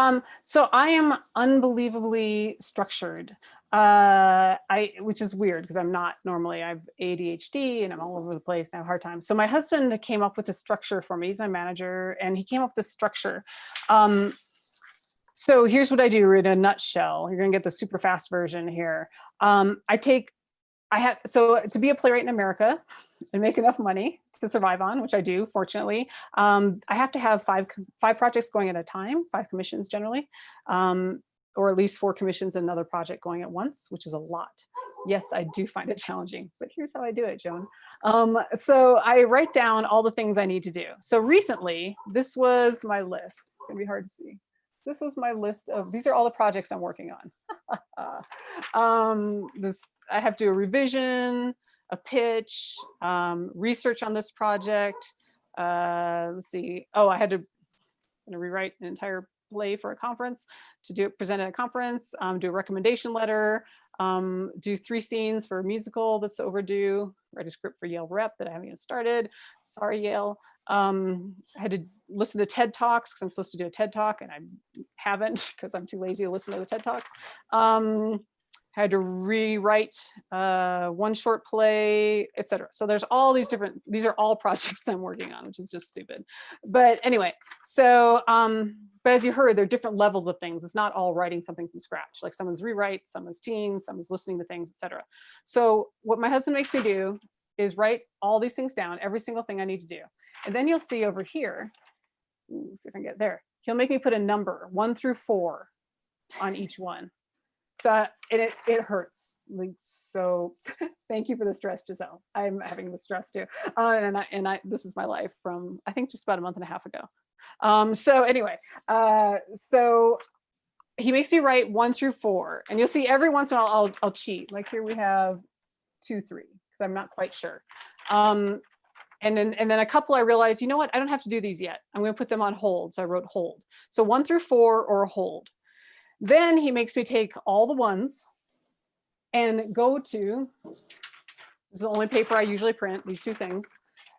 S3: So I am unbelievably structured, which is weird because I'm not normally. I have ADHD and I'm all over the place and I have a hard time. So my husband came up with a structure for me. He's my manager, and he came up with this structure. So here's what I do in a nutshell. You're gonna get the super fast version here. So to be a playwright in America and make enough money to survive on, which I do, fortunately, I have to have five projects going at a time, 5 commissions generally, or at least 4 commissions and another project going at once, which is a lot. Yes, I do find it challenging, but here's how I do it, Joan. So I write down all the things I need to do. So recently, this was my list. It's gonna be hard to see. This was my list of, these are all the projects I'm working on. I have to do a revision, a pitch, research on this project. Let's see. Oh, I had to rewrite an entire play for a conference to present at a conference, do a recommendation letter, do 3 scenes for a musical that's overdue, write a script for Yale Rep that I haven't even started. Sorry, Yale. I had to listen to TED Talks because I'm supposed to do a TED Talk and I haven't because I'm too lazy to listen to the TED Talks. Had to rewrite 1 short play, etc. So there's all these different, these are all projects that I'm working on, which is just stupid. But anyway, so, but as you heard, there are different levels of things. It's not all writing something from scratch, like someone's rewrites, someone's teams, someone's listening to things, etc. So what my husband makes me do is write all these things down, every single thing I need to do. And then you'll see over here, let's see if I can get there. He'll make me put a number 1 through 4 on each one. So it hurts. Like, so thank you for the stress, Giselle. I'm having the stress too. And this is my life from, I think, just about a month and a half ago. So anyway, so he makes me write 1 through 4, and you'll see every once in a while I'll cheat. Like here we have 2, 3, because I'm not quite sure. And then a couple I realized, you know what, I don't have to do these yet. I'm going to put them on hold. So I wrote hold. So 1 through 4 or hold. Then he makes me take all the ones and go to, this is the only paper I usually print, these 2 things.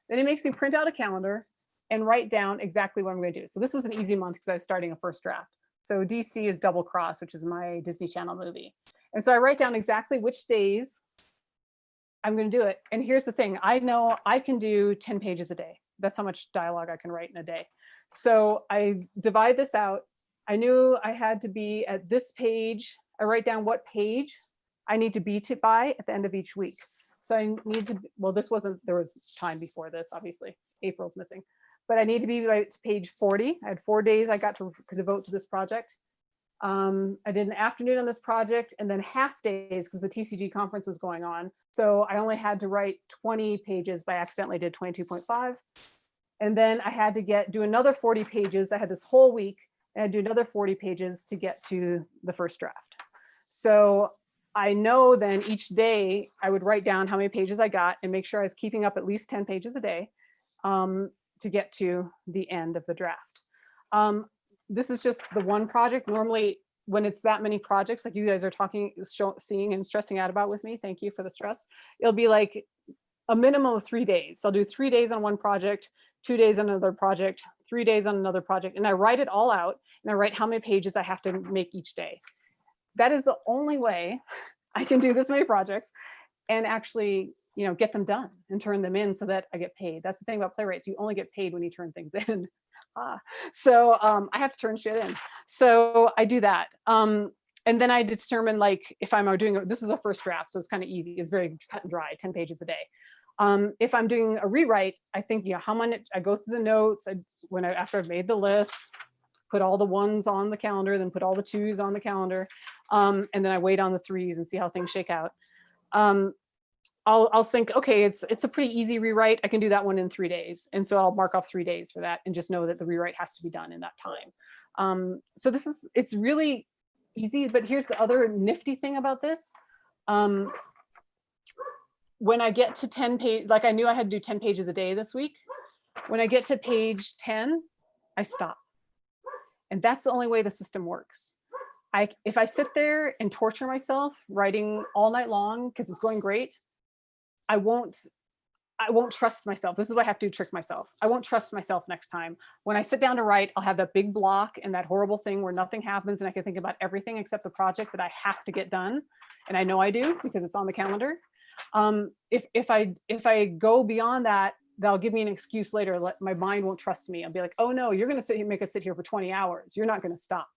S3: Then he makes me print out a calendar and write down exactly what I'm going to do. So this was an easy month because I was starting a first draft. So DC is Double Cross, which is my Disney Channel movie. And so I write down exactly which days I'm going to do it. And here's the thing, I know I can do 10 pages a day. That's how much dialogue I can write in a day. So I divide this out. I knew I had to be at this page. I write down what page I need to be by at the end of each week. So I need to, well, this wasn't, there was time before this, obviously. April's missing. But I need to be by page 40. I had 4 days I got to devote to this project. I did an afternoon on this project and then half days because the TCG conference was going on. So I only had to write 20 pages, but I accidentally did 22.5. And then I had to do another 40 pages. I had this whole week. And I'd do another 40 pages to get to the first draft. So I know then each day I would write down how many pages I got and make sure I was keeping up at least 10 pages a day to get to the end of the draft. This is just the one project. Normally, when it's that many projects, like you guys are talking, seeing and stressing out about with me, thank you for the stress. It'll be like a minimum of 3 days. So I'll do 3 days on one project, 2 days on another project, 3 days on another project, and I write it all out, and I write how many pages I have to make each day. That is the only way I can do this many projects and actually, you know, get them done and turn them in so that I get paid. That's the thing about playwrights. You only get paid when you turn things in. So I have to turn shit in. So I do that. And then I determine, like, if I'm doing, this is a first draft, so it's kind of easy. It's very cut and dry, 10 pages a day. If I'm doing a rewrite, I think, you know, how many, I go through the notes, after I've made the list, put all the 1s on the calendar, then put all the 2s on the calendar. And then I wait on the 3s and see how things shake out. I'll think, okay, it's a pretty easy rewrite. I can do that one in 3 days. And so I'll mark off 3 days for that and just know that the rewrite has to be done in that time. So it's really easy, but here's the other nifty thing about this. When I get to 10 pages, like I knew I had to do 10 pages a day this week. When I get to page 10, I stop. And that's the only way the system works. If I sit there and torture myself writing all night long because it's going great, I won't trust myself. This is what I have to do to trick myself. I won't trust myself next time. When I sit down to write, I'll have that big block and that horrible thing where nothing happens and I can think about everything except the project that I have to get done. And I know I do because it's on the calendar. If I go beyond that, they'll give me an excuse later. My mind won't trust me. I'll be like, oh no, you're going to make us sit here for 20 hours. You're not going to stop.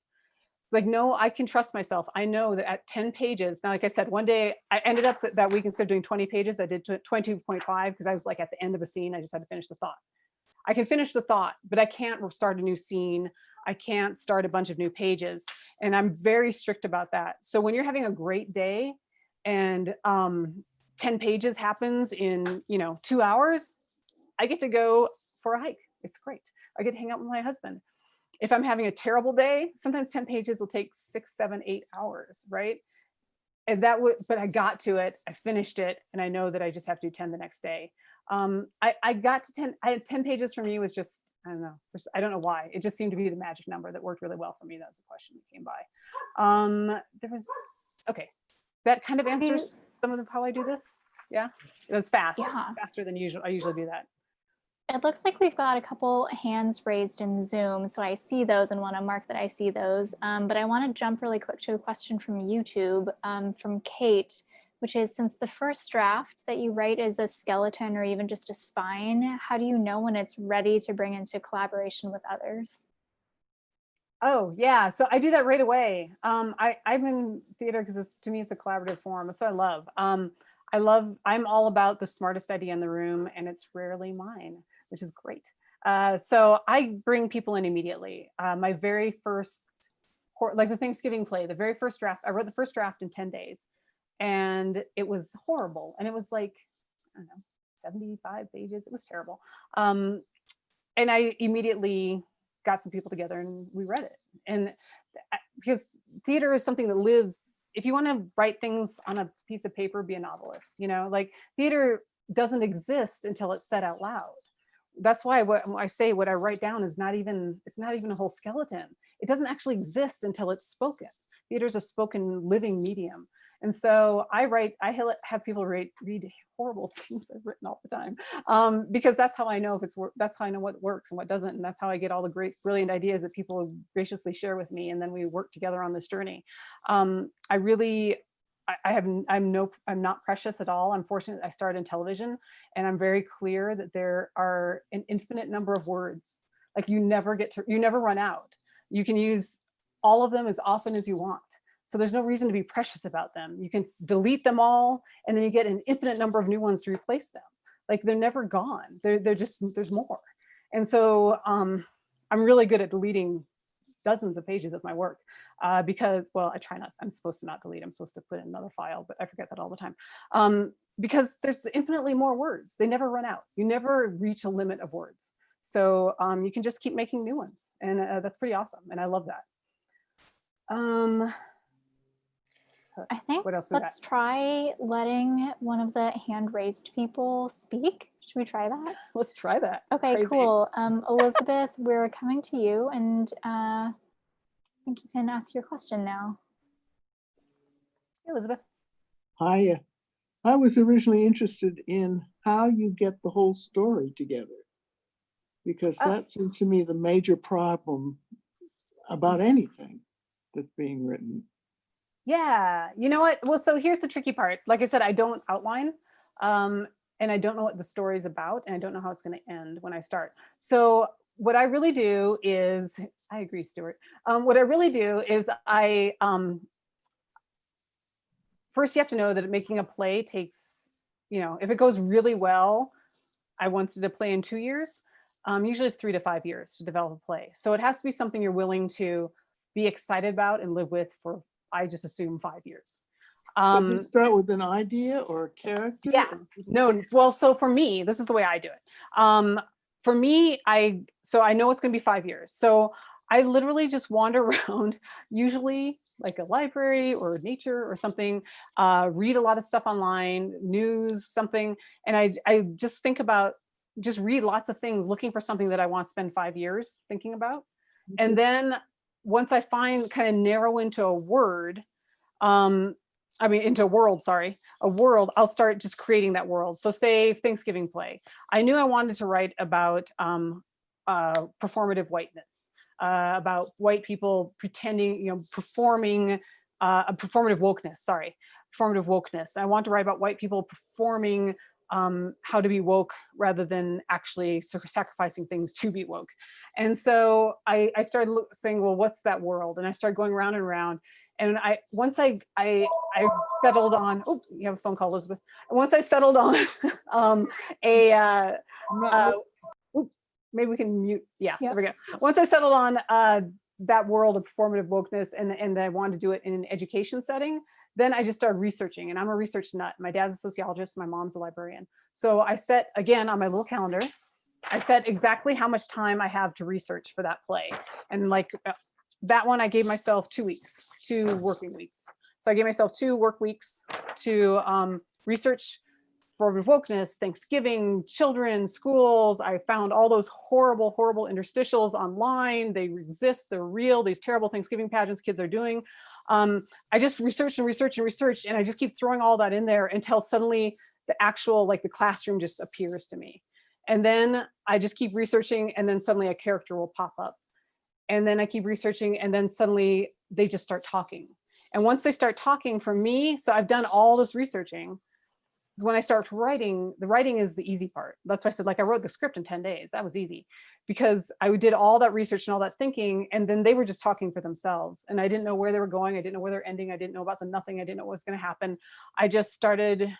S3: It's like, no, I can trust myself. I know that at 10 pages, now, like I said, one day I ended up that week, instead of doing 20 pages, I did 22.5 because I was like at the end of a scene. I just had to finish the thought. I can finish the thought, but I can't start a new scene. I can't start a bunch of new pages. And I'm very strict about that. So when you're having a great day and 10 pages happens in, 2 hours, I get to go for a hike. It's great. I get to hang out with my husband. If I'm having a terrible day, sometimes 10 pages will take 6, 7, 8 hours, right? And but I got to it, I finished it, and I know that I just have to do 10 the next day. I got to 10, I had 10 pages for me was just, I don't know why. It just seemed to be the magic number that worked really well for me. That was the question that came by. Okay. that kind of
S1: Have you-
S3: answers some of how I do this. Yeah, it was fast,
S1: Yeah.
S3: faster than usual. I usually do that.
S1: It looks like we've got a couple hands raised in Zoom, so I see those and want to mark that I see those. But I want to jump really quick to a question from YouTube from Kate, which is, since the first draft that you write is a skeleton or even just a spine, how do you know when it's ready to bring into collaboration with others?
S3: Oh yeah, so I do that right away. I'm in theater because to me it's a collaborative form. So I'm all about the smartest idea in the room, and it's rarely mine, which is great. So I bring people in immediately. My very first, like the Thanksgiving play, the very first draft, I wrote the first draft in 10 days, and it was horrible. And it was like, I don't know, 75 pages. It was terrible. And I immediately got some people together and we read it. And because theater is something that lives, if you want to write things on a piece of paper, be a novelist, like theater doesn't exist until it's said out loud. That's why what I say, what I write down is it's not even a whole skeleton. It doesn't actually exist until it's spoken. Theater is a spoken living medium. And so I have people read horrible things I've written all the time, because that's how I know that's how I know what works and what doesn't. And that's how I get all the great, brilliant ideas that people graciously share with me. And then we work together on this journey. I'm not precious at all. I'm fortunate I started in television, and I'm very clear that there are an infinite number of words. Like you never run out. You can use all of them as often as you want. So there's no reason to be precious about them. You can delete them all, and then you get an infinite number of new ones to replace them. Like they're never gone. They're just, there's more. And so I'm really good at deleting dozens of pages of my work because, well, I try not, I'm supposed to not delete, I'm supposed to put in another file, but I forget that all the time. Because there's infinitely more words. They never run out. You never reach a limit of words. So you can just keep making new ones. And that's pretty awesome. And I love that.
S1: I think
S3: what else
S1: let's try letting one of the hand-raised people speak. Should we try that?
S3: Let's try that.
S1: Okay,
S3: Crazy.
S1: cool. Elizabeth, we're coming to you, and I think you can ask your question now.
S3: Hey, Elizabeth.
S4: Hi. I was originally interested in how you get the whole story together, because that seems to me the major problem about anything that's being written.
S3: Yeah, you know what? Well, so here's the tricky part. Like I said, I don't outline, and I don't know what the story is about, and I don't know how it's going to end when I start. So what I really do is, I agree, Stuart. What I really do is first you have to know that making a play takes, if it goes really well, I once did a play in 2 years. Usually it's 3 to 5 years to develop a play. So it has to be something you're willing to be excited about and live with for, I just assume, 5 years.
S4: Does it start with an idea or a character?
S3: Yeah, no, well, so for me, this is the way I do it. For me, I know it's gonna be 5 years. So I literally just wander around, usually like a library or nature or something, read a lot of stuff online, news, something. And I just think about, just read lots of things, looking for something that I want to spend 5 years thinking about. And then once I kind of narrow into a word, into a world, I'll start just creating that world. So say Thanksgiving play. I knew I wanted to write about performative whiteness, about white people pretending, performing performative wokeness. I want to write about white people performing how to be woke rather than actually sacrificing things to be woke. And so I started saying, well, what's that world? And I started going around and around. And once I settled on, oh, you have a phone call, Elizabeth. Once I settled on maybe we can mute. Yeah, there we go. Once I settled on that world of performative wokeness, and I wanted to do it in an education setting, then I just started researching, and I'm a research nut. My dad's a sociologist, my mom's a librarian. So I set, again, on my little calendar, I set exactly how much time I have to research for that play. And like that one, I gave myself 2 weeks, 2 working weeks. So I gave myself 2 work weeks to research performative wokeness, Thanksgiving, children, schools. I found all those horrible, horrible interstitials online. They exist, they're real, these terrible Thanksgiving pageants kids are doing. I just research and research and research, and I just keep throwing all that in there until suddenly the actual, like the classroom just appears to me. And then I just keep researching, and then suddenly a character will pop up. And then I keep researching, and then suddenly they just start talking. And once they start talking for me, so I've done all this researching, when I start writing, the writing is the easy part. That's why I said, like, I wrote the script in 10 days. That was easy because I did all that research and all that thinking, and then they were just talking for themselves. And I didn't know where they were going. I didn't know where they're ending. I didn't know about the nothing. I didn't know what was going to happen. I just started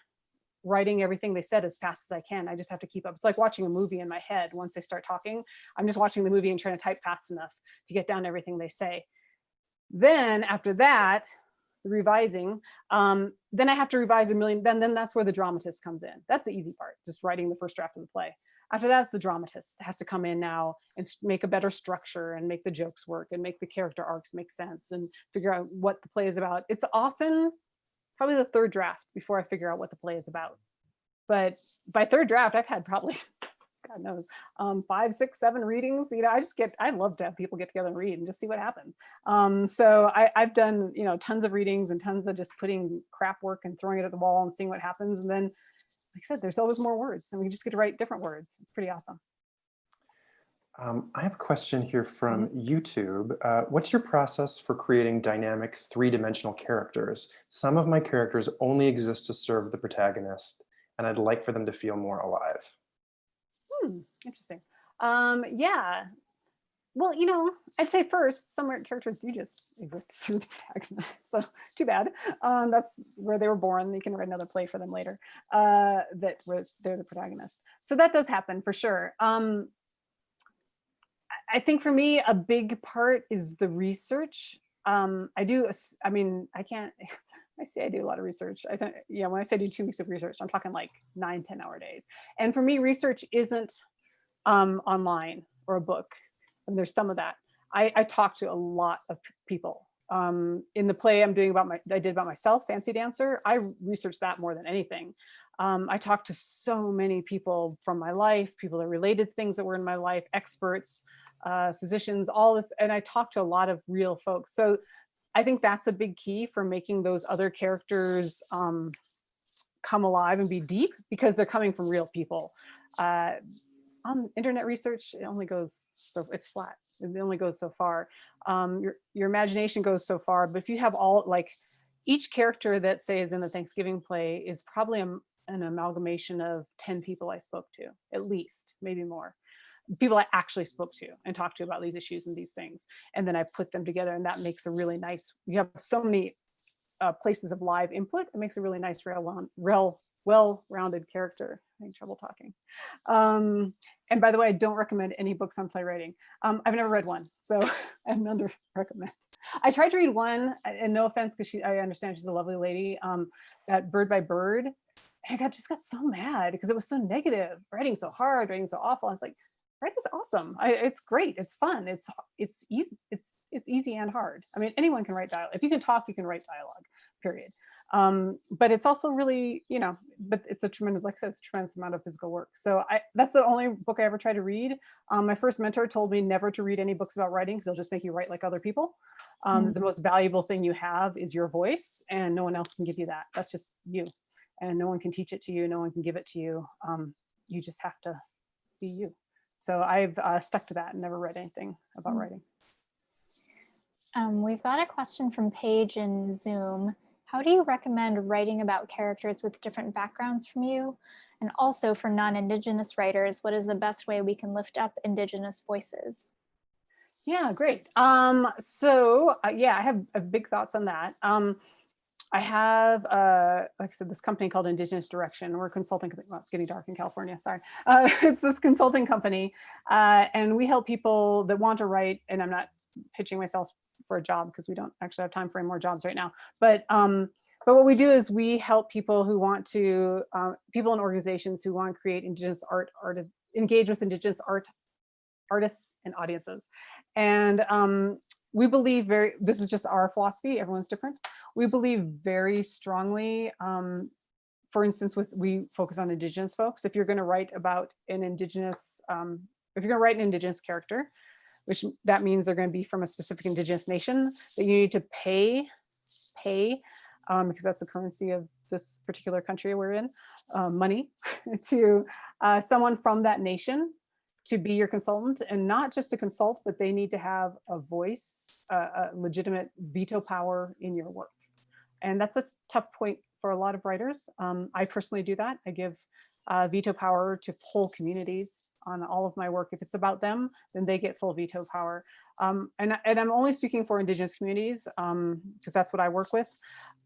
S3: writing everything they said as fast as I can. I just have to keep up. It's like watching a movie in my head. Once they start talking, I'm just watching the movie and trying to type fast enough to get down everything they say. Then after that, the revising, then I have to revise a million, then that's where the dramatist comes in. That's the easy part, just writing the first draft of the play. After that, it's the dramatist has to come in now and make a better structure and make the jokes work and make the character arcs make sense and figure out what the play is about. It's often probably the third draft before I figure out what the play is about. But by third draft, I've had probably, God knows, 5, 6, 7 readings. You know, I love to have people get together and read and just see what happens. So I've done, you know, tons of readings and tons of just putting crap work and throwing it at the wall and seeing what happens. And then, like I said, there's always more words, and we just get to write different words. It's pretty awesome.
S2: I have a question here from YouTube. What's your process for creating dynamic 3-dimensional characters? Some of my characters only exist to serve the protagonist, and I'd like for them to feel more alive.
S3: Interesting. Yeah. Well, you know, I'd say first, some characters do just exist to serve the protagonist. So too bad. That's where they were born. You can write another play for them later. They're the protagonist. So that does happen for sure. I think for me, a big part is the research. I do a lot of research. I think, yeah, when I say do 2 weeks of research, I'm talking like 9-10 hour days. And for me, research isn't online or a book. And there's some of that. I talk to a lot of people. In the play I did about myself, Fancy Dancer, I researched that more than anything. I talked to so many people from my life, people that related to things that were in my life, experts, physicians, all this. And I talked to a lot of real folks. So I think that's a big key for making those other characters come alive and be deep, because they're coming from real people. Internet research, it only goes so, it's flat. It only goes so far. Your imagination goes so far. But if you have all, like, each character that, say, is in the Thanksgiving play is probably an amalgamation of 10 people I spoke to, at least, maybe more. People I actually spoke to and talked to about these issues and these things. And then I put them together, and that makes a really nice, you have so many places of live input. It makes a really nice, well-rounded character. I'm having trouble talking. And by the way, I don't recommend any books on playwriting. I've never read one, so I have none to recommend. I tried to read one, and no offense, because I understand she's a lovely lady, that Bird by Bird. And I just got so mad because it was so negative, writing so hard, writing so awful. I was like, writing is awesome. It's great. It's fun. It's easy. It's easy and hard. I mean, anyone can write dialogue. If you can talk, you can write dialogue, period. But it's also really, you know, but it's a tremendous, like I said, it's a tremendous amount of physical work. So that's the only book I ever tried to read. My first mentor told me never to read any books about writing, because they'll just make you write like other people. The most valuable thing you have is your voice, and no one else can give you that. That's just you. And no one can teach it to you. No one can give it to you. You just have to be you. So I've stuck to that and never read anything about writing.
S1: We've got a question from Paige in Zoom. How do you recommend writing about characters with different backgrounds from you? And also for non-Indigenous writers, what is the best way we can lift up Indigenous voices?
S3: Yeah, great. Yeah, I have big thoughts on that. I have, like I said, this company called Indigenous Direction. We're a consulting company. Well, it's getting dark in California, sorry. It's this consulting company. And we help people that want to write, and I'm not pitching myself for a job because we don't actually have time for any more jobs right now. But what we do is we help people who want to, people and organizations who want to create Indigenous art, engage with Indigenous artists and audiences. And we believe this is just our philosophy, everyone's different. We believe very strongly, for instance, we focus on Indigenous folks. If you're going to write about an Indigenous, if you're going to write an Indigenous character, which that means they're going to be from a specific Indigenous nation, that you need to pay pay, because that's the currency of this particular country we're in, money, to someone from that nation to be your consultant, and not just to consult, but they need to have a voice, a legitimate veto power in your work. And that's a tough point for a lot of writers. I personally do that. I give veto power to whole communities on all of my work. If it's about them, then they get full veto power. And I'm only speaking for Indigenous communities, because that's what I work with.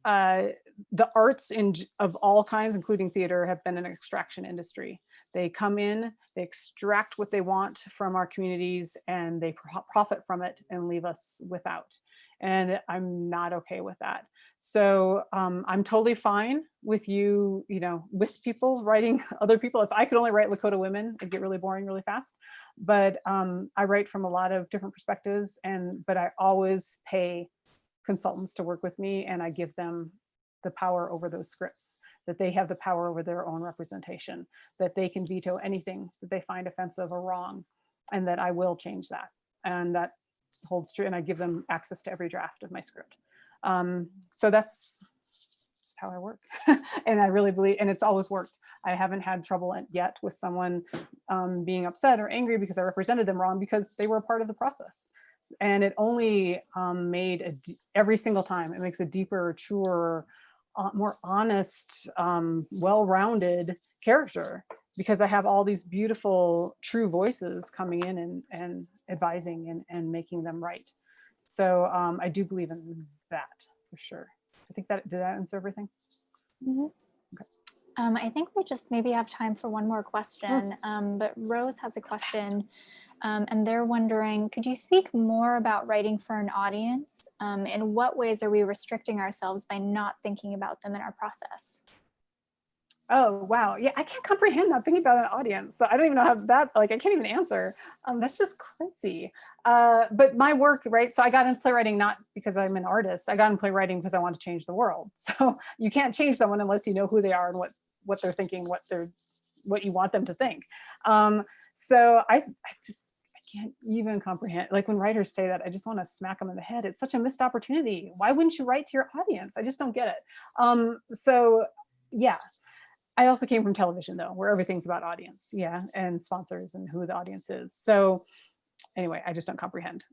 S3: The arts of all kinds, including theater, have been an extraction industry. They come in, they extract what they want from our communities, and they profit from it and leave us without. And I'm not okay with that. So I'm totally fine with you, with people writing other people. If I could only write Lakota women, it'd get really boring really fast. But I write from a lot of different perspectives, but I always pay consultants to work with me, and I give them the power over those scripts, that they have the power over their own representation, that they can veto anything that they find offensive or wrong, and that I will change that. And that holds true. And I give them access to every draft of my script. So that's just how I work. And I really believe, and it's always worked. I haven't had trouble yet with someone being upset or angry because I represented them wrong, because they were a part of the process. And it only made every single time, it makes a deeper, truer, more honest, well-rounded character, because I have all these beautiful, true voices coming in and advising and making them right. So I do believe in that for sure. I think did that answer everything?
S1: Mm-hmm.
S3: Okay.
S1: I think we just maybe have time for one more question, but Rose has a question. And they're wondering, could you speak more about writing for an audience? In what ways are we restricting ourselves by not thinking about them in our process?
S3: Oh, wow. Yeah, I can't comprehend not thinking about an audience. So I don't even know how that, I can't even answer. That's just crazy. But my work, right? So I got into playwriting not because I'm an artist. I got into playwriting because I want to change the world. So you can't change someone unless you know who they are and what they're thinking, what you want them to think. So I can't even comprehend, when writers say that, I just want to smack them in the head. It's such a missed opportunity. Why wouldn't you write to your audience? I just don't get it. So yeah, I also came from television though, where everything's about audience, and sponsors and who the audience is. So anyway, I just don't comprehend.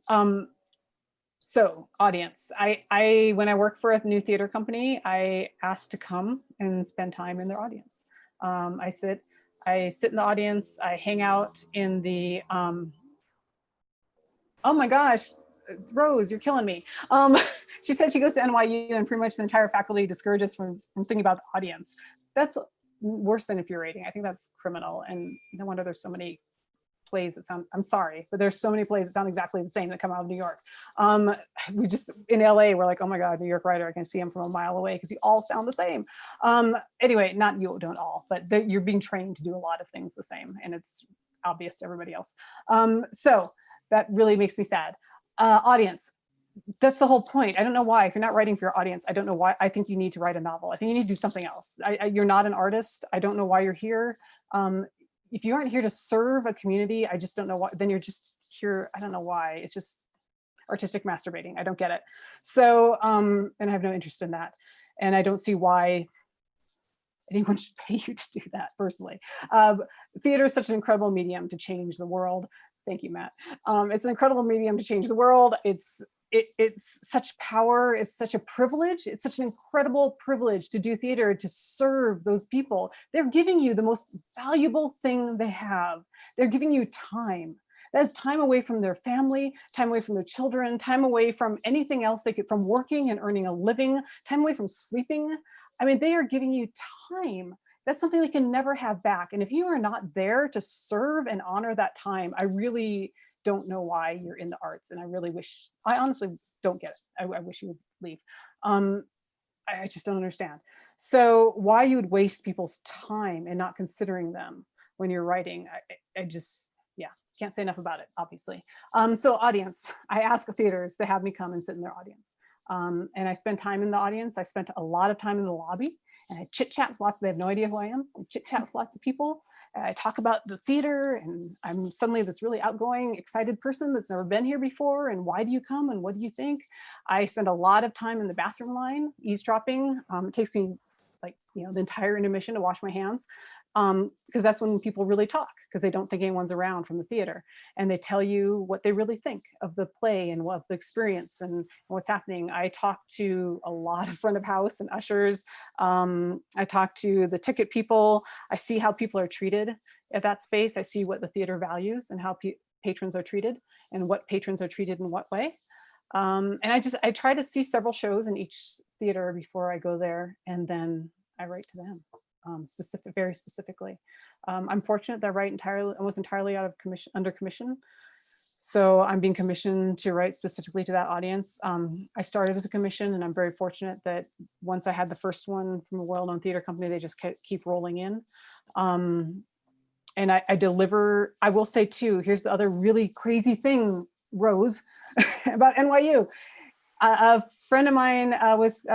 S3: So audience, when I work for a new theater company, I asked to come and spend time in their audience. I sit in the audience, I hang out in the, oh my gosh, Rose, you're killing me. She said she goes to NYU and pretty much the entire faculty discourages from thinking about the audience. That's worse than infuriating. I think that's criminal. And no wonder there's so many plays that sound, I'm sorry, but there's so many plays that sound exactly the same that come out of New York. We just, in LA, we're like, oh my God, New York writer, I can see him from a mile away because you all sound the same. Anyway, not you don't all, but you're being trained to do a lot of things the same, and it's obvious to everybody else. So that really makes me sad. Audience, that's the whole point. I don't know why. If you're not writing for your audience, I don't know why. I think you need to write a novel. I think you need to do something else. You're not an artist. I don't know why you're here. If you aren't here to serve a community, I just don't know why. Then you're just here. I don't know why. It's just artistic masturbating. I don't get it. So, and I have no interest in that. And I don't see why anyone should pay you to do that personally. Theater is such an incredible medium to change the world. Thank you, Matt. It's an incredible medium to change the world. It's such power. It's such a privilege. It's such an incredible privilege to do theater, to serve those people. They're giving you the most valuable thing they have. They're giving you time. That's time away from their family, time away from their children, time away from anything else they get, from working and earning a living, time away from sleeping. I mean, they are giving you time. That's something they can never have back. And if you are not there to serve and honor that time, I really don't know why you're in the arts. And I honestly don't get it. I wish you would leave. I just don't understand. So why you would waste people's time and not considering them when you're writing, I just, can't say enough about it, obviously. So audience, I ask theaters to have me come and sit in their audience. And I spend time in the audience. I spent a lot of time in the lobby, and I chit chat with lots. They have no idea who I am. I chit chat with lots of people. And I talk about the theater, and I'm suddenly this really outgoing, excited person that's never been here before. And why do you come? And what do you think? I spend a lot of time in the bathroom line eavesdropping. It takes me like, the entire intermission to wash my hands, because that's when people really talk, because they don't think anyone's around from the theater, and they tell you what they really think of the play and what the experience and what's happening. I talk to a lot of front of house and ushers. I talk to the ticket people. I see how people are treated at that space. I see what the theater values and how patrons are treated, and what patrons are treated in what way. And I try to see several shows in each theater before I go there, and then I write to them. Very specifically. I'm fortunate that I write almost entirely out of under commission. So I'm being commissioned to write specifically to that audience. I started with a commission, and I'm very fortunate that once I had the first one from a well-known theater company, they just keep rolling in. And I deliver. I will say too, here's the other really crazy thing, Rose, about NYU. A friend of mine was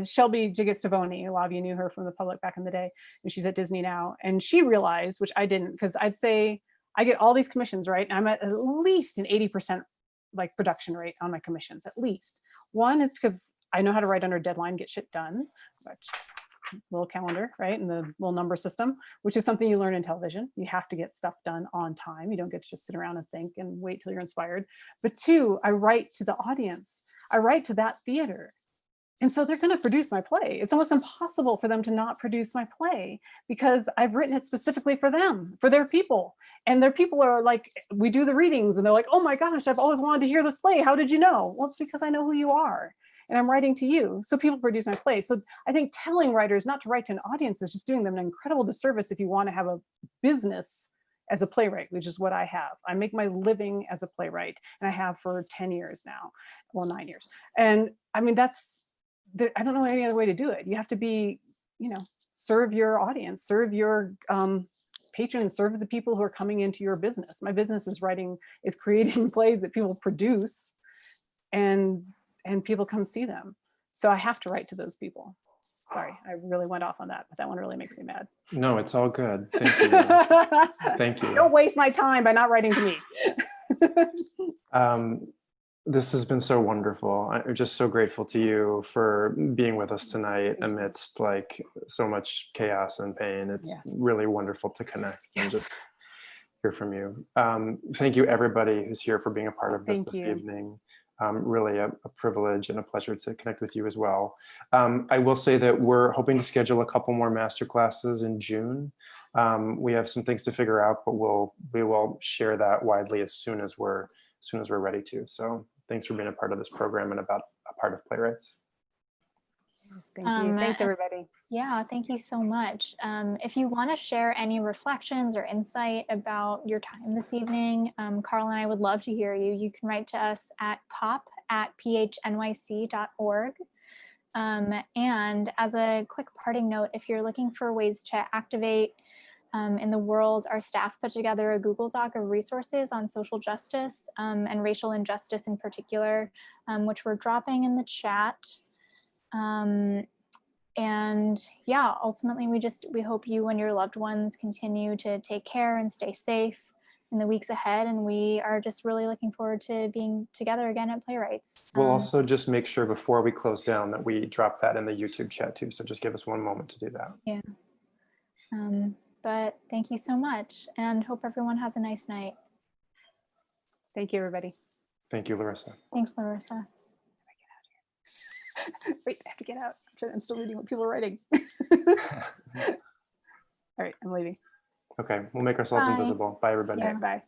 S3: Shelby Jiggett-Stavoni. A lot of you knew her from the public back in the day, and she's at Disney now. And she realized, which I didn't, because I'd say I get all these commissions, right? And I'm at least an 80% like production rate on my commissions, at least. One is because I know how to write under a deadline, get shit done. Little calendar, right? And the little number system, which is something you learn in television. You have to get stuff done on time. You don't get to just sit around and think and wait till you're inspired. But two, I write to the audience. I write to that theater. And so they're going to produce my play. It's almost impossible for them to not produce my play, because I've written it specifically for them, for their people. And their people are like, we do the readings and they're like, oh my gosh, I've always wanted to hear this play. How did you know? Well, it's because I know who you are, and I'm writing to you. So people produce my play. So I think telling writers not to write to an audience is just doing them an incredible disservice if you want to have a business as a playwright, which is what I have. I make my living as a playwright, and I have for 10 years now, well, 9 years. And I mean, I don't know any other way to do it. You have to be, serve your audience, serve your patrons, serve the people who are coming into your business. My business is creating plays that people produce, and people come see them. So I have to write to those people. Sorry, I really went off on that, but that one really makes me mad.
S2: No, it's all good. Thank you. Thank you.
S3: Don't waste my time by not writing to me.
S2: This has been so wonderful. I'm just so grateful to you for being with us tonight amidst like so much chaos and pain. It's really wonderful to connect and just hear from you. Thank you, everybody who's here, for being a part of this evening. Really a privilege and a pleasure to connect with you as well. I will say that we're hoping to schedule a couple more masterclasses in June. We have some things to figure out, but we will share that widely as soon as we're ready to. So thanks for being a part of this program and about a part of Playwrights.
S3: Thank you. Thanks, everybody.
S1: Yeah, thank you so much. If you want to share any reflections or insight about your time this evening, Carl and I would love to hear you. You can write to us at pop@phnyc.org. And as a quick parting note, if you're looking for ways to activate in the world, our staff put together a Google Doc of resources on social justice and racial injustice in particular, which we're dropping in the chat. And yeah, ultimately we hope you and your loved ones continue to take care and stay safe in the weeks ahead. And we are just really looking forward to being together again at Playwrights.
S2: We'll also just make sure before we close down that we drop that in the YouTube chat too. So just give us one moment to do that.
S1: Yeah. But thank you so much, and hope everyone has a nice night.
S3: Thank you, everybody.
S2: Thank you, Larissa.
S1: Thanks, Larissa.
S3: Wait, I have to get out. I'm still reading what people are writing. All right, I'm leaving.
S2: Okay, we'll make ourselves invisible. Bye, everybody.
S3: Yeah, bye.